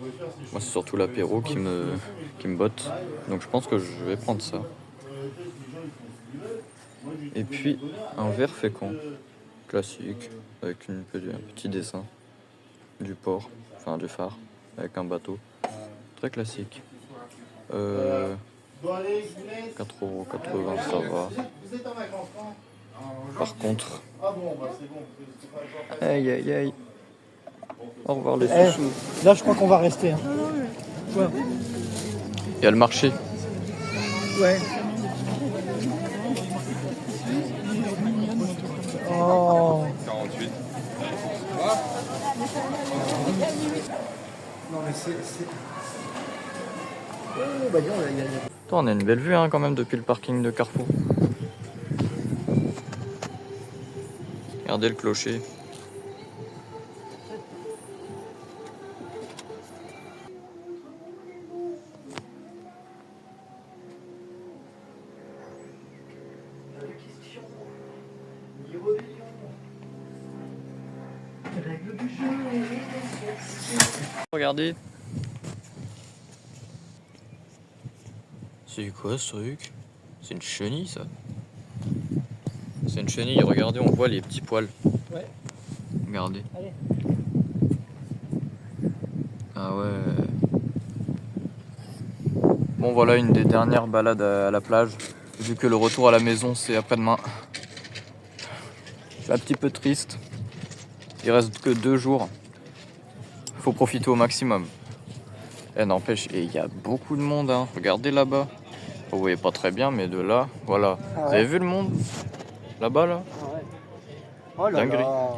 Moi, c'est surtout l'apéro qui me botte. Donc, je pense que je vais prendre ça. Et puis, un verre fécond. Classique, avec un petit dessin. Du port, enfin du phare, avec un bateau. Très classique. 4,80 €, ça va. Par contre... Aïe aïe aïe. Au revoir les sous-sous. Là, je crois qu'on va rester. Hein. Ouais. Il y a le marché. Ouais. Oh. 48. Non, mais c'est... Oh, bah dis, il y a... Attends, on a une belle vue hein, quand même depuis le parking de Carrefour. Regardez le clocher. Regardez. C'est quoi ce truc? C'est une chenille ça? C'est une chenille, regardez, on voit les petits poils. Ouais. Regardez. Allez. Ah ouais. Bon voilà une des dernières balades à la plage. Vu que le retour à la maison c'est après-demain. Je suis un petit peu triste. Il reste que 2 jours. Faut profiter au maximum. Et n'empêche, il y a beaucoup de monde hein. Regardez là-bas. Vous voyez pas très bien mais de là, voilà. Ah ouais. Vous avez vu le monde? Là-bas là? Ah ouais. Oh là Dinguerie. là.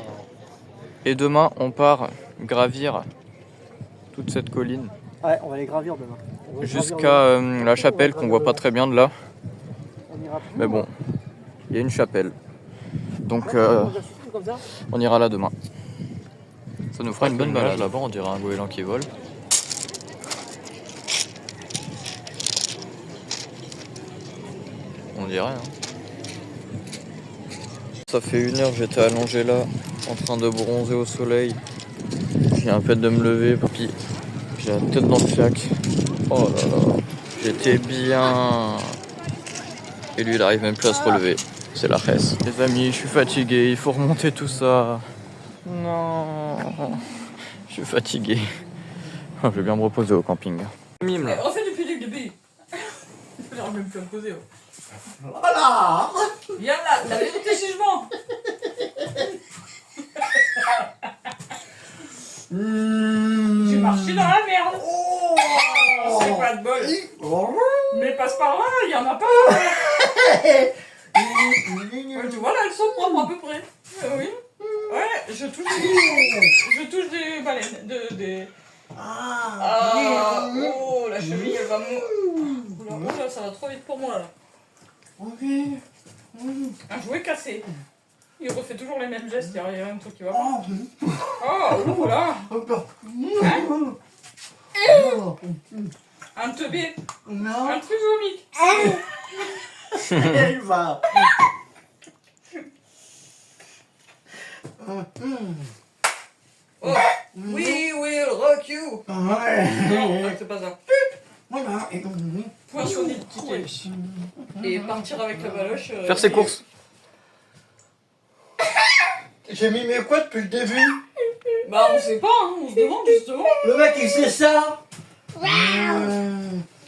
Et demain on part gravir toute cette colline. Ouais, on va les gravir demain. Jusqu'à la chapelle qu'on voit pas très bien de là. On ira plus Mais loin. bon, il y a une chapelle. Donc Comme ça. on ira là demain. Ça nous fera une bonne balade là-bas, on dirait un goéland qui vole. On dirait hein. Ça fait 1 heure j'étais allongé là, en train de bronzer au soleil. J'ai un peu de me lever, puis j'ai la tête dans le fiac. Oh là là, j'étais bien. Et lui il arrive même plus à se relever. C'est la reste. Les amis, je suis fatigué, il faut remonter tout ça. Non, je suis fatigué. Je vais bien me reposer au camping. Mime là. Refais depuis le début. J'arrive même plus à me poser. Voilà. Yallah, la vérité jugement. J'ai marché dans la merde. Oh. C'est pas de bol. Mais passe par là, il y en a pas. Ouais, tu vois là, elles sont propres à peu près. Oui. Ouais, je touche des baleines. Des... Ah, oh, la cheville elle va oula, ça va trop vite pour moi là. Ok. Un jouet cassé. Il refait toujours les mêmes gestes, il y a rien de truc qui va pas. Oh, oula. Un teubé. Non. Un trisomique. Elle va. Oh, we will rock you. Non, c'est pas ça. Voilà. Poinçonner le ticket. Et partir avec la baloche. Faire ses courses. J'ai mis mes quoi depuis le début? Bah on sait pas, hein, on se demande justement. Le mec il sait ça.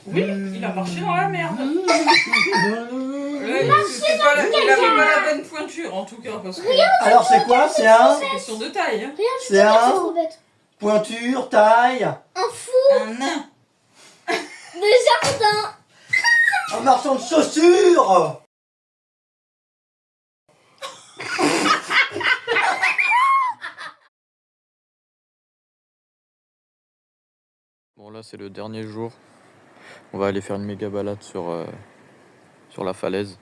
Oui, il a marché dans la merde. Il avait pas la bonne pointure en tout cas parce que. Alors c'est quoi? C'est un? C'est question de taille. Hein. C'est un? Pointure, taille. Un fou Un nain. de jardin. Un marchand de chaussures. Bon là c'est le dernier jour. On va aller faire une méga balade sur la falaise.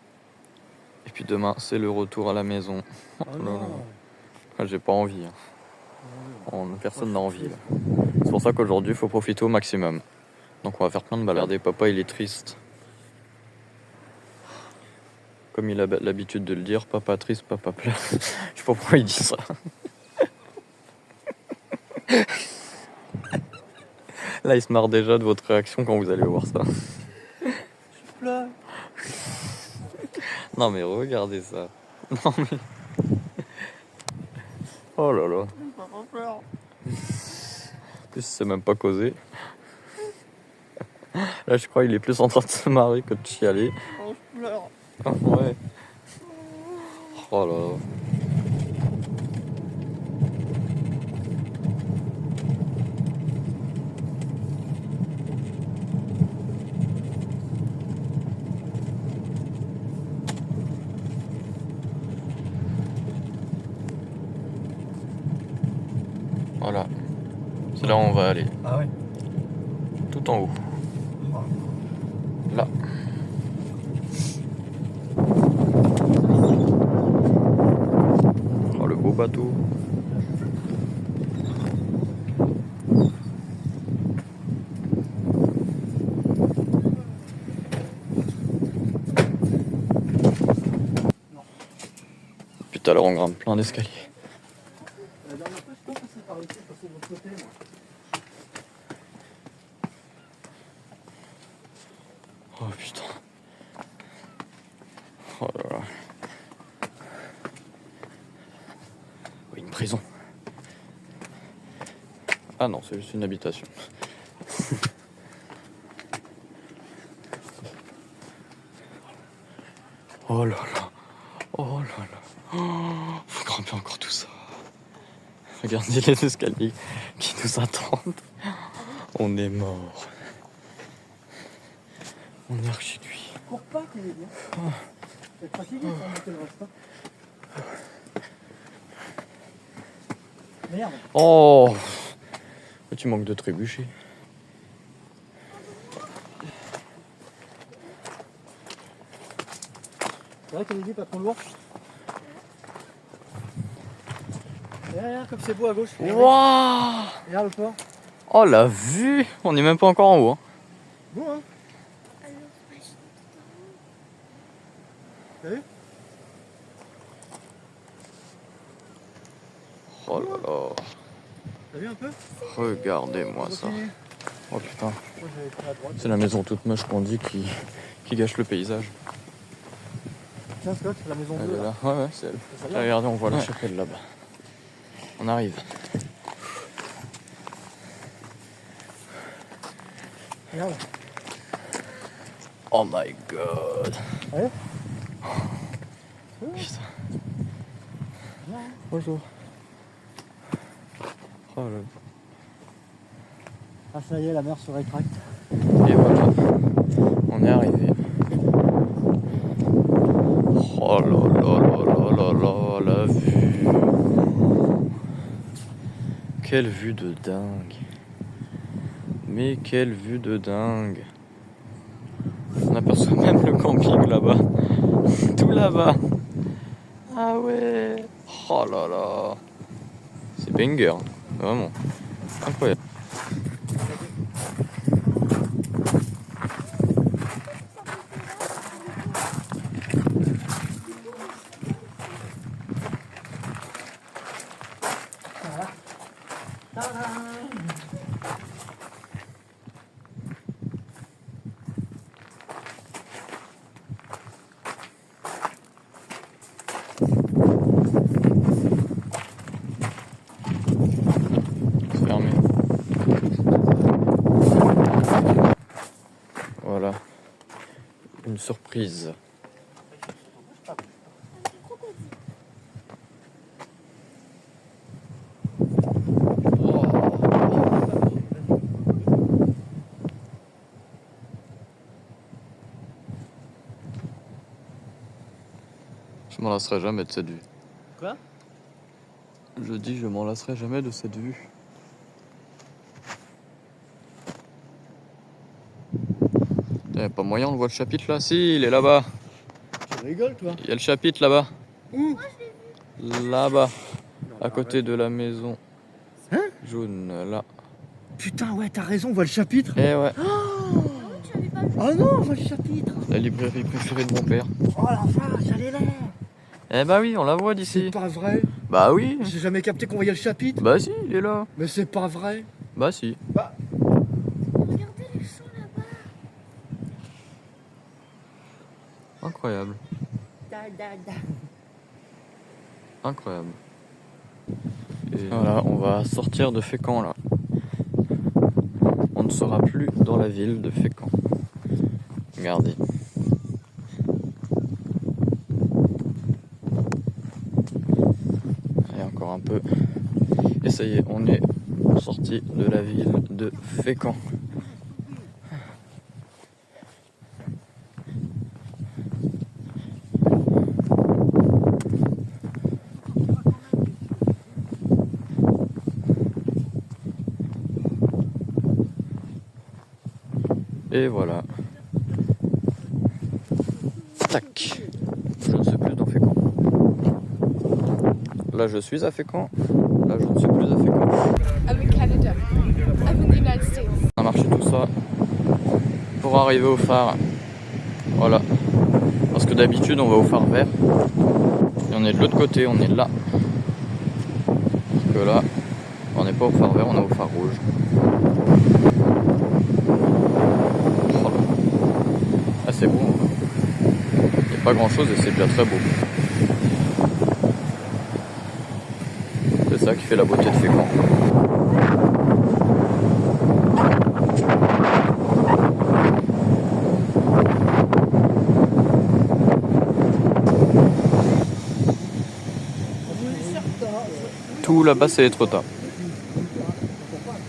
Et puis demain c'est le retour à la maison. Oh non. J'ai pas envie. Hein. Personne n'a envie là. C'est pour ça qu'aujourd'hui il faut profiter au maximum. Donc on va faire plein de balades. Et papa il est triste. Comme il a l'habitude de le dire, papa triste, papa pleure. Je sais pas pourquoi il dit ça. Là, il se marre déjà de votre réaction quand vous allez voir ça. Je pleure. Non mais regardez ça. Non mais... Oh là là. Papa pleure. En plus, c'est même pas causé. Là, je crois qu'il est plus en train de se marrer que de chialer. Oh, je pleure. Ouais. Oh là là. Voilà. C'est là où on va aller. Ah ouais. Tout en haut. Là. Oh, le beau bateau. Puis tout à l'heure, on grimpe plein d'escaliers. La dernière fois, je pense que c'est par ici, je passais de l'autre côté, moi. Oh putain. Oh là là. Oui, une prison. Ah non, c'est juste une habitation. Oh là là. Oh là là. Oh, faut grimper encore tout ça. Regardez les escaliers qui nous attendent. On est mort. On est archi cuit. Cours pas, tu veux dire. C'est fatigué pour monter le reste. Merde. Oh, tu manques de trébucher. C'est vrai qu'elle dit pas trop lourd. Et regarde comme c'est beau à gauche. Waouh! Regarde le port. Oh la vue! On n'est même pas encore en haut. Hein. Beau hein. T'as vu? Oh là là. T'as vu un peu? Regardez-moi ça. Continue. Oh putain. Moi j'avais pris à droite. C'est la maison toute moche qu'on dit qui gâche le paysage. Tiens Scott, la maison Elle bleue est là. là. Ouais, c'est elle. Ça vient. Regardez, on voit la Ouais. chapelle là-bas. On arrive. Regarde. Oh my god. Ouais. Putain. Bonjour. Oh là. Ah ça y est, la mer se rétracte. Et voilà. On est arrivé. Oh là là là là là là, la vue. Quelle vue de dingue. Mais quelle vue de dingue. On aperçoit même le camping là-bas. Tout là-bas. Ah ouais. Oh là là. C'est banger. Hein. Vraiment. Incroyable. C'est fermé. Voilà. Une surprise. Je m'en lasserai jamais de cette vue. Quoi? Je dis, je m'en lasserai jamais de cette vue. Y'a pas moyen, on voit le chapitre là? Si, il est là-bas. Tu rigoles toi? Il y a le chapitre là-bas. Où? Là-bas. À côté de la maison. Hein? Jaune, là. Putain ouais, t'as raison, on voit le chapitre. Eh ouais. Oh non, on voit le chapitre. La librairie préférée de mon père. Oh la vache, elle est là. Eh bah oui, on la voit d'ici. C'est pas vrai. Bah oui. J'ai jamais capté qu'on voyait le chapitre. Bah si, il est là. Mais c'est pas vrai. Bah si. Regardez les champs là-bas. Incroyable. Incroyable. Et voilà, on va sortir de Fécamp là. On ne sera plus dans la ville de Fécamp. Regardez. Allez, encore un peu. Et ça y est, on est sorti de la ville de Fécamp. Et voilà. Tac. Je ne suis plus dans Fécamp. Là, je suis à Fécamp. Là, je ne suis plus à Fécamp. I'm in Canada. I'm in the United States. On a marché tout ça pour arriver au phare. Voilà. Parce que d'habitude, on va au phare vert. Et on est de l'autre côté, on est là. Parce que là, on n'est pas au phare vert, on est au phare rouge. Ah, c'est beau. Il n'y a pas grand chose et c'est déjà très beau. C'est ça qui fait la beauté de Fécamp. Tout là-bas c'est Étretat.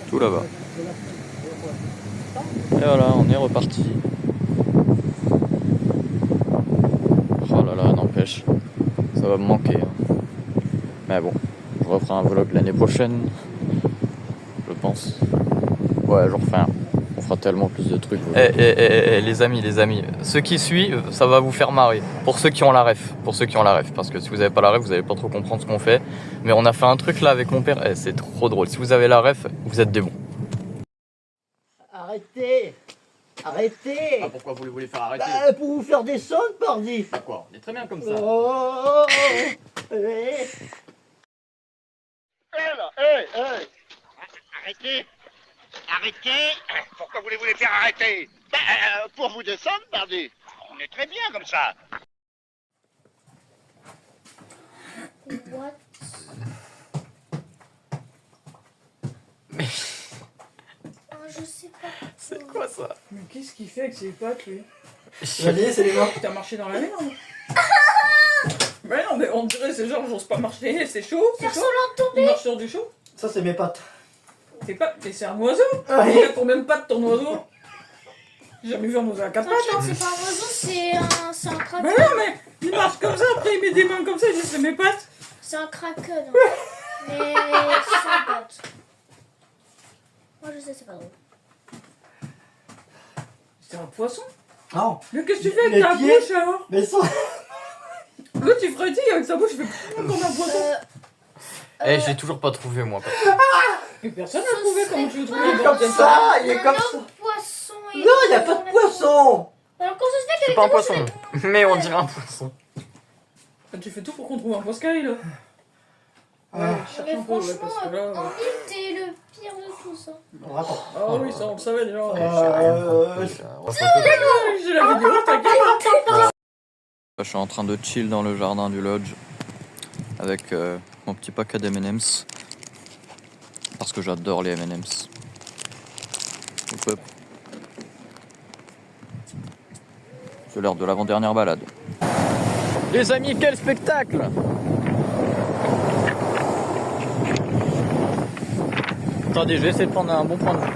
Tout là-bas. Et voilà, on est reparti. Oh là là, n'empêche. Ça va me manquer. Mais bon, je referai un vlog l'année prochaine. Je pense. Ouais, j'en refais un. On fera tellement plus de trucs. Les amis, ceux qui suivent, ça va vous faire marrer. Pour ceux qui ont la ref, parce que si vous n'avez pas la ref, vous n'allez pas trop comprendre ce qu'on fait. Mais on a fait un truc là avec mon père, c'est trop drôle. Si vous avez la ref, vous êtes des bons. Arrêtez. Arrêtez. Ah, pourquoi vous voulez faire arrêter? Pour vous faire descendre, pardi. D'accord, on est très bien comme ça. Oh, Arrêtez! Arrêtez! Pourquoi voulez-vous les faire arrêter? Pour vous descendre, pardi! On est très bien comme ça! What? Je sais pas. C'est quoi ça? Mais qu'est-ce qu'il fait avec ses potes, lui? Allez, c'est les morts. T'as marché dans la merde? Mais non, mais on dirait, c'est genre, j'ose pas marcher, c'est chaud, c'est chaud. Il marche sur du chaud. Ça, c'est mes pattes. C'est pas... Mais c'est un oiseau. Ouais. Il a combien de pattes, ton oiseau? J'ai jamais vu un oiseau à 4 pattes. T'inquiète, c'est pas un oiseau, c'est un kraken. Mais non, mais il marche comme ça, après il met des mains comme ça, il dit c'est mes pattes. C'est un kraken. Hein. Mais c'est un pote. Moi, je sais, c'est pas drôle. C'est un poisson. Non. Mais qu'est-ce que tu fais avec Les ta pieds. bouche alors? Mais ça. L'autre il frétille avec sa bouche, il fait comme un poisson. J'ai toujours pas trouvé moi. Mais personne n'a trouvé comment tu le trouves. Il est comme ça, il est comme ça. Poisson. Non, il n'y a pas de poisson. Alors, quand ça se fait C'est pas un poisson, mais on dirait un poisson. Tu fais tout pour qu'on trouve un poscaille là. Ouais, cherche Mais un peu, ouais, franchement, parce que là. en ville, t'es le pire de tous. Hein. Attends. Ah oui, ça on le savait déjà. J'ai la vidéo, t'inquiète. Je suis en train de chill dans le jardin du lodge avec mon petit paquet d'M&M's parce que j'adore les M&M's. Donc, c'est l'heure de l'avant-dernière balade. Les amis, quel spectacle! Attendez, je vais essayer de prendre un bon point de vue.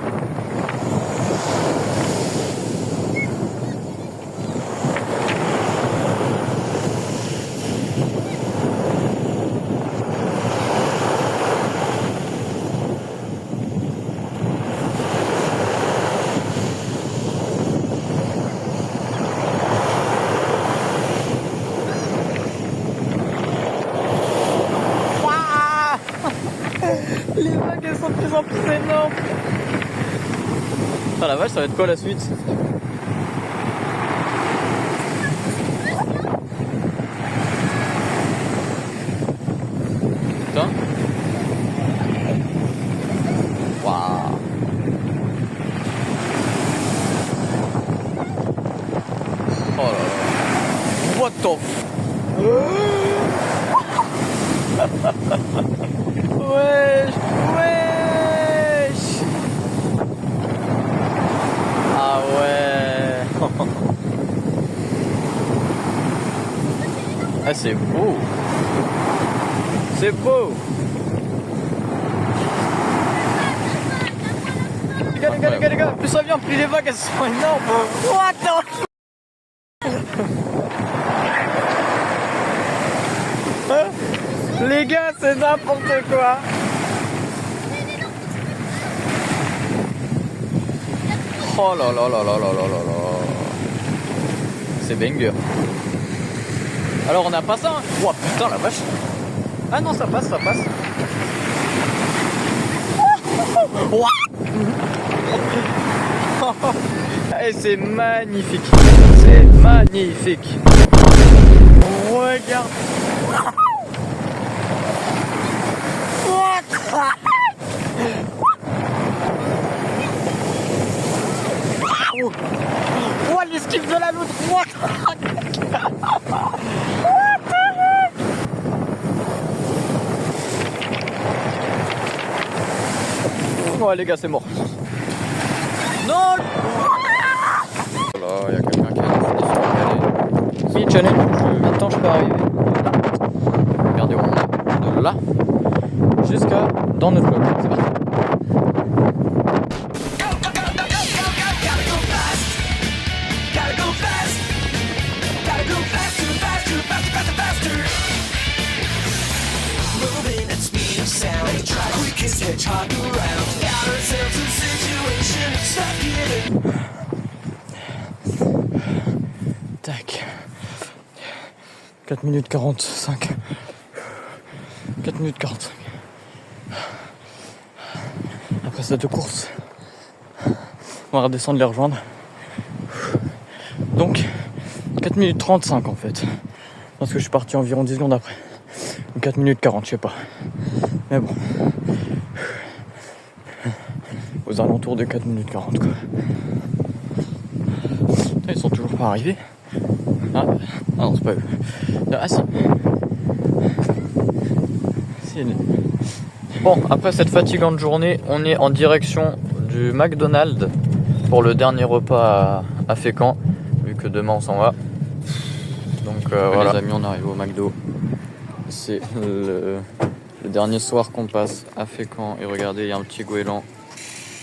Les vagues elles sont de plus en plus énormes. Ah la vache, ça va être quoi la suite? Putain. Wesh. Wesh. Ah ouais. Ah c'est beau. C'est beau. Les gars, plus ça vient, plus les vagues elles sont énormes. What the f... Les gars, c'est n'importe quoi. Oh là là là là là là là là. C'est banger. Alors on a pas ça hein. Oh putain la vache. Ah non ça passe, ça passe. Et c'est magnifique. C'est magnifique. Regarde. Oh l'esquive de la loutre. Oh les gars c'est mort. Non. Voilà, il y a quelqu'un qui a décidé de se regarder. Si challenge, maintenant je peux arriver. Regardez où on est. De là jusqu'à dans notre bloc. C'est parti. Tac. 4 minutes 45. 4 minutes 45. Après cette course, on va redescendre les rejoindre. Donc 4 minutes 35 en fait. Parce que je suis parti environ 10 secondes après. 4 minutes 40, je sais pas. Mais bon. Aux alentours de 4 minutes 40 quoi. Ils sont toujours pas arrivés. Ah non, c'est pas eux. Ah si. Bon, après cette fatigante journée, on est en direction du McDonald's pour le dernier repas à Fécamp, vu que demain on s'en va. Donc voilà les amis, on arrive au McDo. C'est le dernier soir qu'on passe à Fécamp. Et regardez, il y a un petit goéland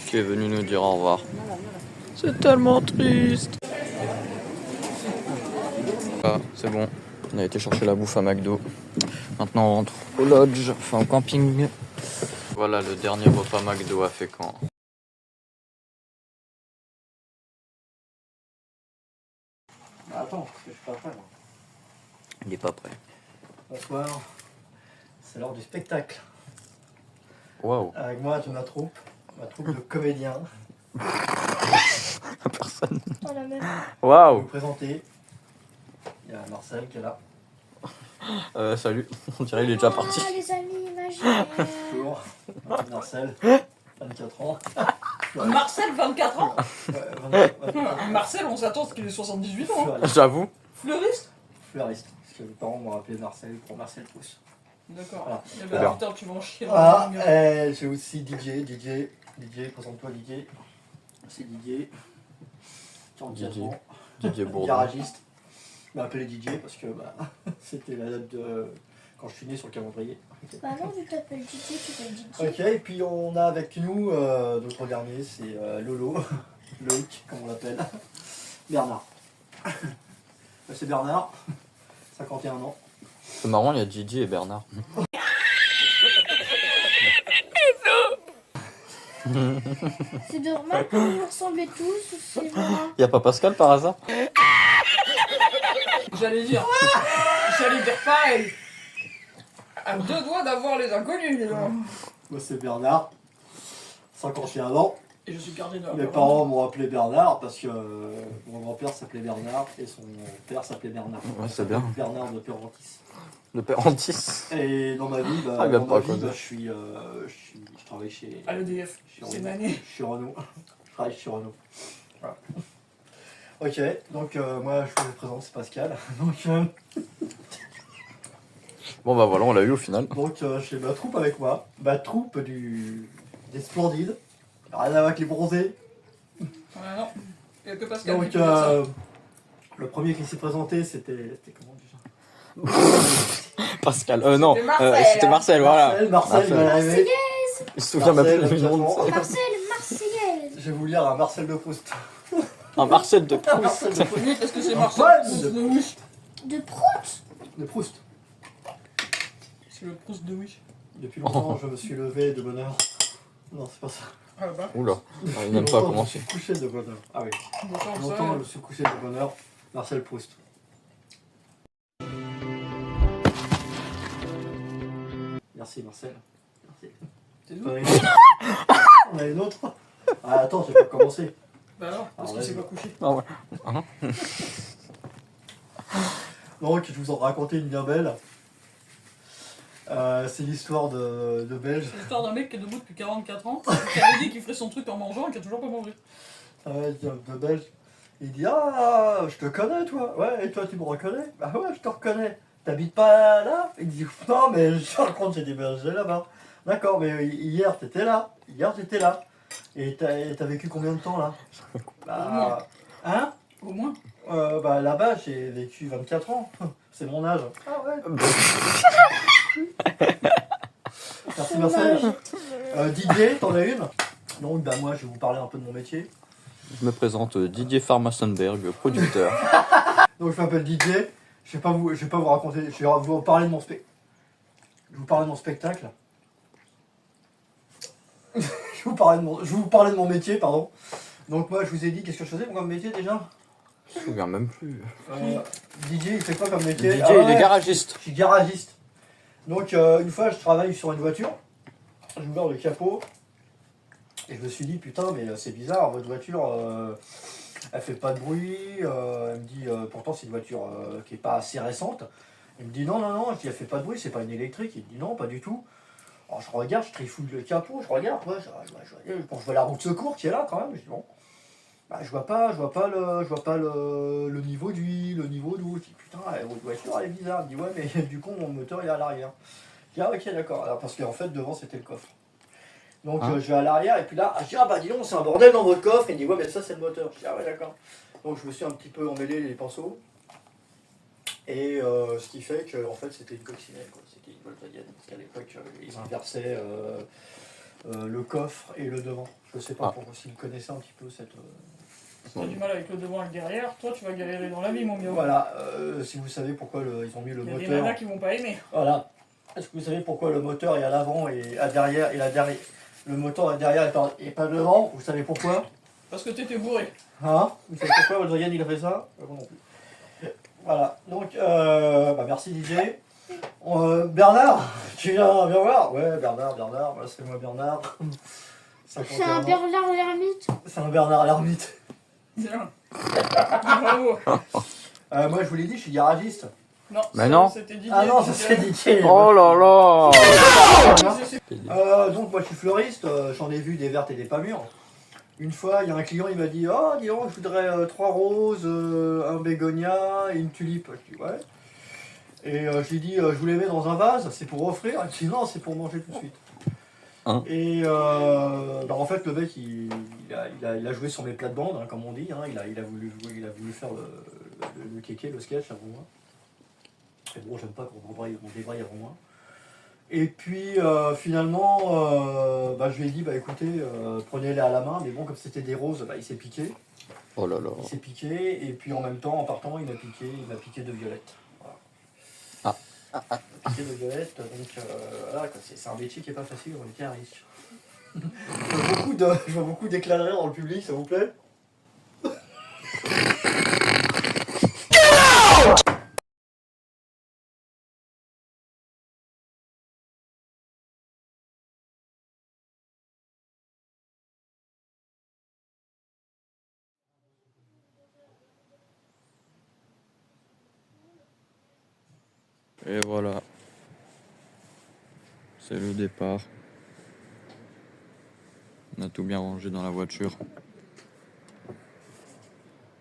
qui est venu nous dire au revoir. C'est tellement triste. Ah, c'est bon, on a été chercher la bouffe à McDo. Maintenant on rentre au lodge, enfin au camping. Voilà le dernier repas McDo à Fécamp. Attends, parce que je suis pas prêt moi. Il est pas prêt. Bonsoir, c'est l'heure du spectacle. Waouh. Avec moi, tu ma troupe de comédiens. Personne. Oh la même. Je vais Waouh. vous présenter. Il y a Marcel qui est là. Salut, on dirait il est déjà parti. Ah, les amis imaginaires. Bonjour. Marcel, 24 ans. Marcel, 24 ans. Ouais, 24. Marcel, on s'attend à ce qu'il ait 78 ans. hein. J'avoue. Fleuriste. Fleuriste. Parce que mes parents m'ont appelé Marcel pour Marcel Pousse. D'accord. Voilà. Eh ben, Alors. putain, tu vas en chier. Ah, j'ai aussi DJ, présente-toi DJ. C'est DJ. DJ Bourdon. Garagiste. Je m'appelais DJ parce que bah, c'était la date de quand je suis né sur le calendrier. Bah non, vu que t'appelles DJ, tu t'appelles DJ. Ok, et puis on a avec nous notre dernier, c'est Lolo, Loïc, comme on l'appelle, Bernard. C'est Bernard, 51 ans. C'est marrant, il y a Gigi et Bernard. C'est normal que vous ressemblez tous, c'est moi. Y a pas Pascal par hasard? J'allais dire pareil. À deux doigts d'avoir les inconnus, les gens. Moi c'est Bernard, 51 ans. Et je suis gardé de Mes parents m'ont appelé Bernard parce que mon grand-père s'appelait Bernard et son père s'appelait Bernard. Ouais, c'est bien. Bernard de Pérentis. Le père Antis. Et dans ma vie, je travaille chez... À l'EDF, c'est une année. Je suis Renault. Je travaille chez Renault. Voilà. Ok, donc moi je vous présente, c'est Pascal. Donc, Bon bah voilà, on l'a eu au final. donc j'ai ma troupe avec moi. Ma troupe des Splendides. Rien à voir avec les bronzés. Ouais, non. Il y a que Pascal qui Donc peut dire ça. le premier qui s'est présenté, c'était comment déjà? Pascal, non, C'était Marcel, c'était Marcel, voilà. Marcel, il va arriver. Il se souvient même plus du nom. Marcel, Marseillaise. Je vais vous lire un Marcel de Proust. Un Marcel de Proust. Marcel de Proust. Oui, parce que c'est Marcel Marcel de- de Wish. De Proust. De Proust. C'est le Proust de Wish. Depuis longtemps, je me suis levé de bonne heure. Non, c'est pas ça. Ah bah. Oula, il n'aime pas commencer. Je me suis couché de bonne heure. Ah oui. Longtemps, Longtemps, je me suis couché de bonne heure. Marcel Proust. Merci Marcel. Merci. C'est On a une autre. On a une autre. Ah attends, j'ai pas commencé. Bah non, parce Ah, qu'il s'est vas-y. pas couché. Ah ouais. Donc je vous en racontais une bien belle. C'est l'histoire de Belge. C'est l'histoire d'un mec qui est debout depuis 44 ans, qui avait dit qu'il ferait son truc en mangeant et qui a toujours pas mangé. De Belge. Il dit ah je te connais toi. Ouais et toi tu me reconnais? Bah ouais je te reconnais. T'habites pas là? Il dit non mais je te raconte j'ai déménagé là-bas. D'accord mais hier t'étais là. Hier j'étais là. Et t'as vécu combien de temps là? Bah, hein? Au moins. Bah là-bas j'ai vécu 24 ans. C'est mon âge. Ah ouais. Merci Marcel. Didier, t'en as une? Donc bah moi je vais vous parler un peu de mon métier. Je me présente Didier Farmasenberg, producteur. Donc je m'appelle Didier. Je vais pas vous raconter. Je vais vous parler de mon spectacle. Je vais vous parler de mon spectacle. je vais vous parler de mon métier, pardon. Donc moi je vous ai dit qu'est-ce que je faisais comme métier déjà? Je me souviens même plus. Didier il fait quoi comme métier? Didier, il est garagiste. Je suis garagiste. Donc une fois je travaille sur une voiture. Je ouvre le capot. Et je me suis dit putain mais c'est bizarre, votre voiture elle fait pas de bruit. Elle me dit pourtant c'est une voiture qui est pas assez récente. Il me dit non, je dis elle fait pas de bruit, c'est pas une électrique. Il me dit non, pas du tout. Alors je regarde, je trifouille le capot, je regarde, ouais, quand je vois la roue de secours qui est là quand même, je dis bon. Bah, je vois pas le niveau d'huile, le niveau d'eau. Je dis putain, votre voiture elle est bizarre. Il me dit ouais mais du coup mon moteur il est à l'arrière. Je dis ah ok d'accord, alors parce qu'en fait devant c'était le coffre. Donc je vais à l'arrière et puis là, je dis ah bah dis donc c'est un bordel dans votre coffre. Il me dit ouais mais ça c'est le moteur. Je dis ah ouais d'accord. Donc je me suis un petit peu emmêlé les pinceaux. Et ce qui fait que en fait c'était une coccinelle, quoi. C'était une Volkswagen. Parce qu'à l'époque ils inversaient le coffre et le devant. Je sais pas pourquoi si vous connaissez un petit peu cette. Si t'as du mal avec le devant et le derrière, toi tu vas galérer dans la vie mon gars. Voilà, si vous savez pourquoi ils ont mis le Il y a moteur. des nanas qui vont pas aimer. Voilà. Est-ce que vous savez pourquoi le moteur est à l'avant et à derrière et le moteur est derrière et pas devant? Vous savez pourquoi? Parce que t'étais bourré. Hein? Vous savez pourquoi Volkswagen il a fait ça? Moi non plus. Voilà. Donc bah merci Didier. Bernard, tu viens voir? Ouais Bernard, voilà, c'est moi Bernard. C'est un Bernard l'ermite. C'est un Bernard l'ermite. Bien. Bravo. Moi je vous l'ai dit, je suis garagiste. Non, Mais non. C'était Didier. Ah non, ça c'est Didier. Oh là là. Donc moi je suis fleuriste, j'en ai vu des vertes et des pas mûres. Une fois, il y a un client, il m'a dit oh dis donc, je voudrais 3 roses, un bégonia et une tulipe. Je dis ouais. Et je lui dis je vous les mets dans un vase, c'est pour offrir. Il me dit non, c'est pour manger tout de suite. Hein? Et alors, en fait le mec il a joué sur mes plates-bandes, hein, comme on dit, hein. il a voulu faire le kéké, le sketch avant moi. Et bon, j'aime pas qu'on débraille avant moi. Et puis finalement, je lui ai dit bah écoutez, prenez-les à la main, mais bon comme c'était des roses, bah, il s'est piqué. Oh là là. Il s'est piqué, et puis en même temps, en partant, il m'a piqué de violette. Voilà. Piqué de violette, donc voilà, c'est un métier qui est pas facile, on est qu'un risque. Je vois beaucoup d'éclats de rire dans le public, ça vous plaît? Et voilà. C'est le départ. On a tout bien rangé dans la voiture.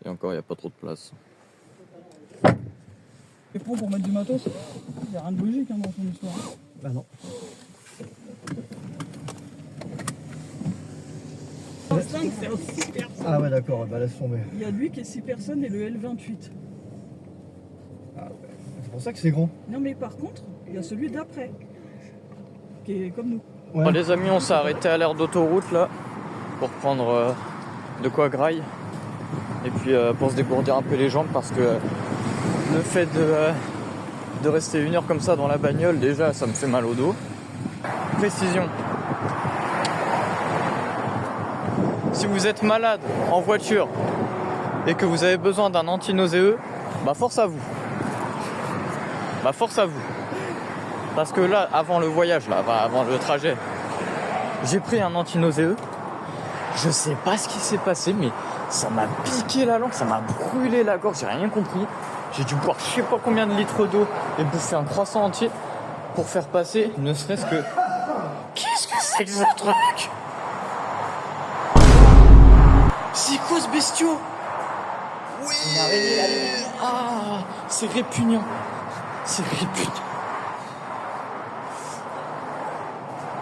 Et encore, il n'y a pas trop de place. T'es prêt pour mettre du matos? Il n'y a rien de logique hein, dans ton histoire. Bah non. Le 5 c'est aussi 6 personnes. Ah ouais d'accord, bah laisse tomber. Il y a lui qui est 6 personnes et le L28. Ah ouais. C'est pour ça que c'est grand. Non mais par contre, il y a celui d'après. Qui est comme nous. Ouais. Bon, les amis, on s'est arrêté à l'aire d'autoroute là pour prendre de quoi graille et puis pour se dégourdir un peu les jambes parce que le fait de rester 1 heure comme ça dans la bagnole, déjà ça me fait mal au dos. Précision. Si vous êtes malade en voiture et que vous avez besoin d'un anti-nauséeux, bah force à vous. Bah force à vous. Parce que là, avant le voyage, là, avant le trajet, j'ai pris un anti-nauséeux. Je sais pas ce qui s'est passé, mais ça m'a piqué la langue, ça m'a brûlé la gorge, j'ai rien compris. J'ai dû boire je sais pas combien de litres d'eau et bouffer un croissant entier pour faire passer, ne serait-ce que... Qu'est-ce que c'est que ce truc? C'est quoi ce bestiau? Oui. Ah, c'est répugnant. C'est répugnant.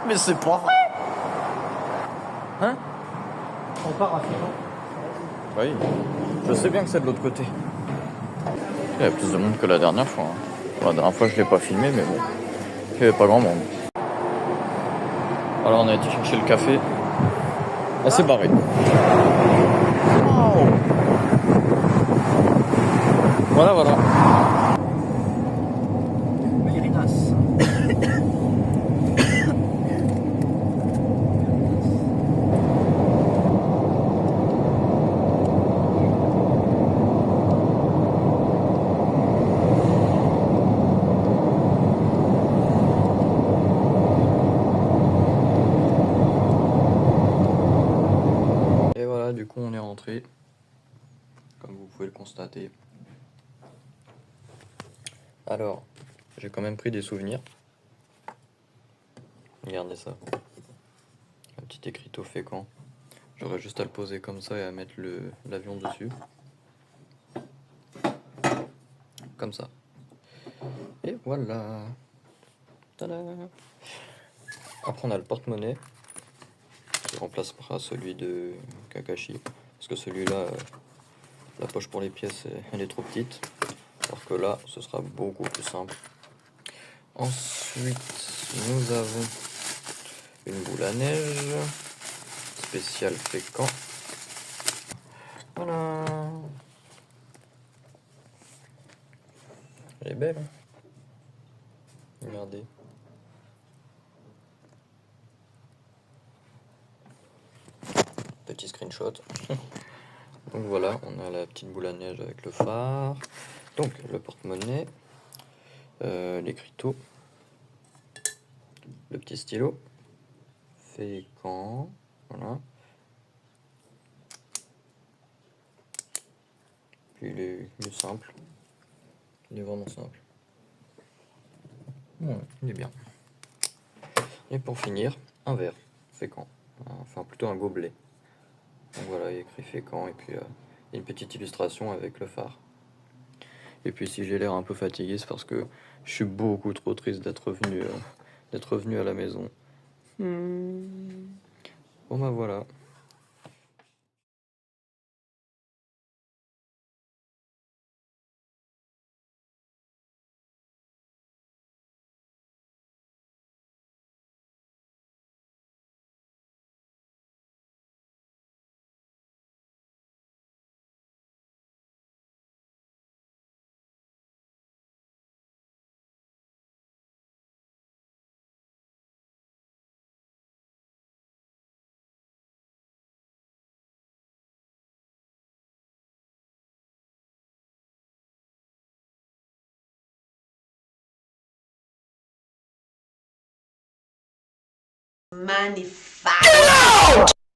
Mais c'est pas vrai. Hein? On part à Finon. Oui, je sais bien que c'est de l'autre côté. Il y avait plus de monde que la dernière fois. Hein. La dernière fois je l'ai pas filmé mais bon, il n'y avait pas grand monde. Alors on a été chercher le café. Elle s'est barrée. Wow. Voilà, voilà. Mérinas. Et voilà, du coup on est rentré. Comme vous pouvez le constater. Alors, j'ai quand même pris des souvenirs. Regardez ça. Un petit écriteau fécamp. J'aurais juste à le poser comme ça et à mettre l'avion dessus. Comme ça. Et voilà. Tada. Après on a le porte-monnaie qui remplacera celui de Kakashi. Parce que celui-là, la poche pour les pièces, elle est trop petite. Alors que là, ce sera beaucoup plus simple. Ensuite, nous avons une boule à neige spéciale fécamp. Voilà. Elle est belle. Hein, regardez. Petit screenshot. Donc voilà, on a la petite boule à neige avec le phare. Donc le porte-monnaie, l'écriteau, le petit stylo, fécamp, voilà. Puis il est simple, il est vraiment simple. Ouais, il est bien. Et pour finir, un verre, fécamp, enfin plutôt un gobelet. Donc voilà, il est écrit fécamp et puis une petite illustration avec le phare. Et puis si j'ai l'air un peu fatigué, c'est parce que je suis beaucoup trop triste d'être revenu à la maison. Bon bah voilà. Magnifique.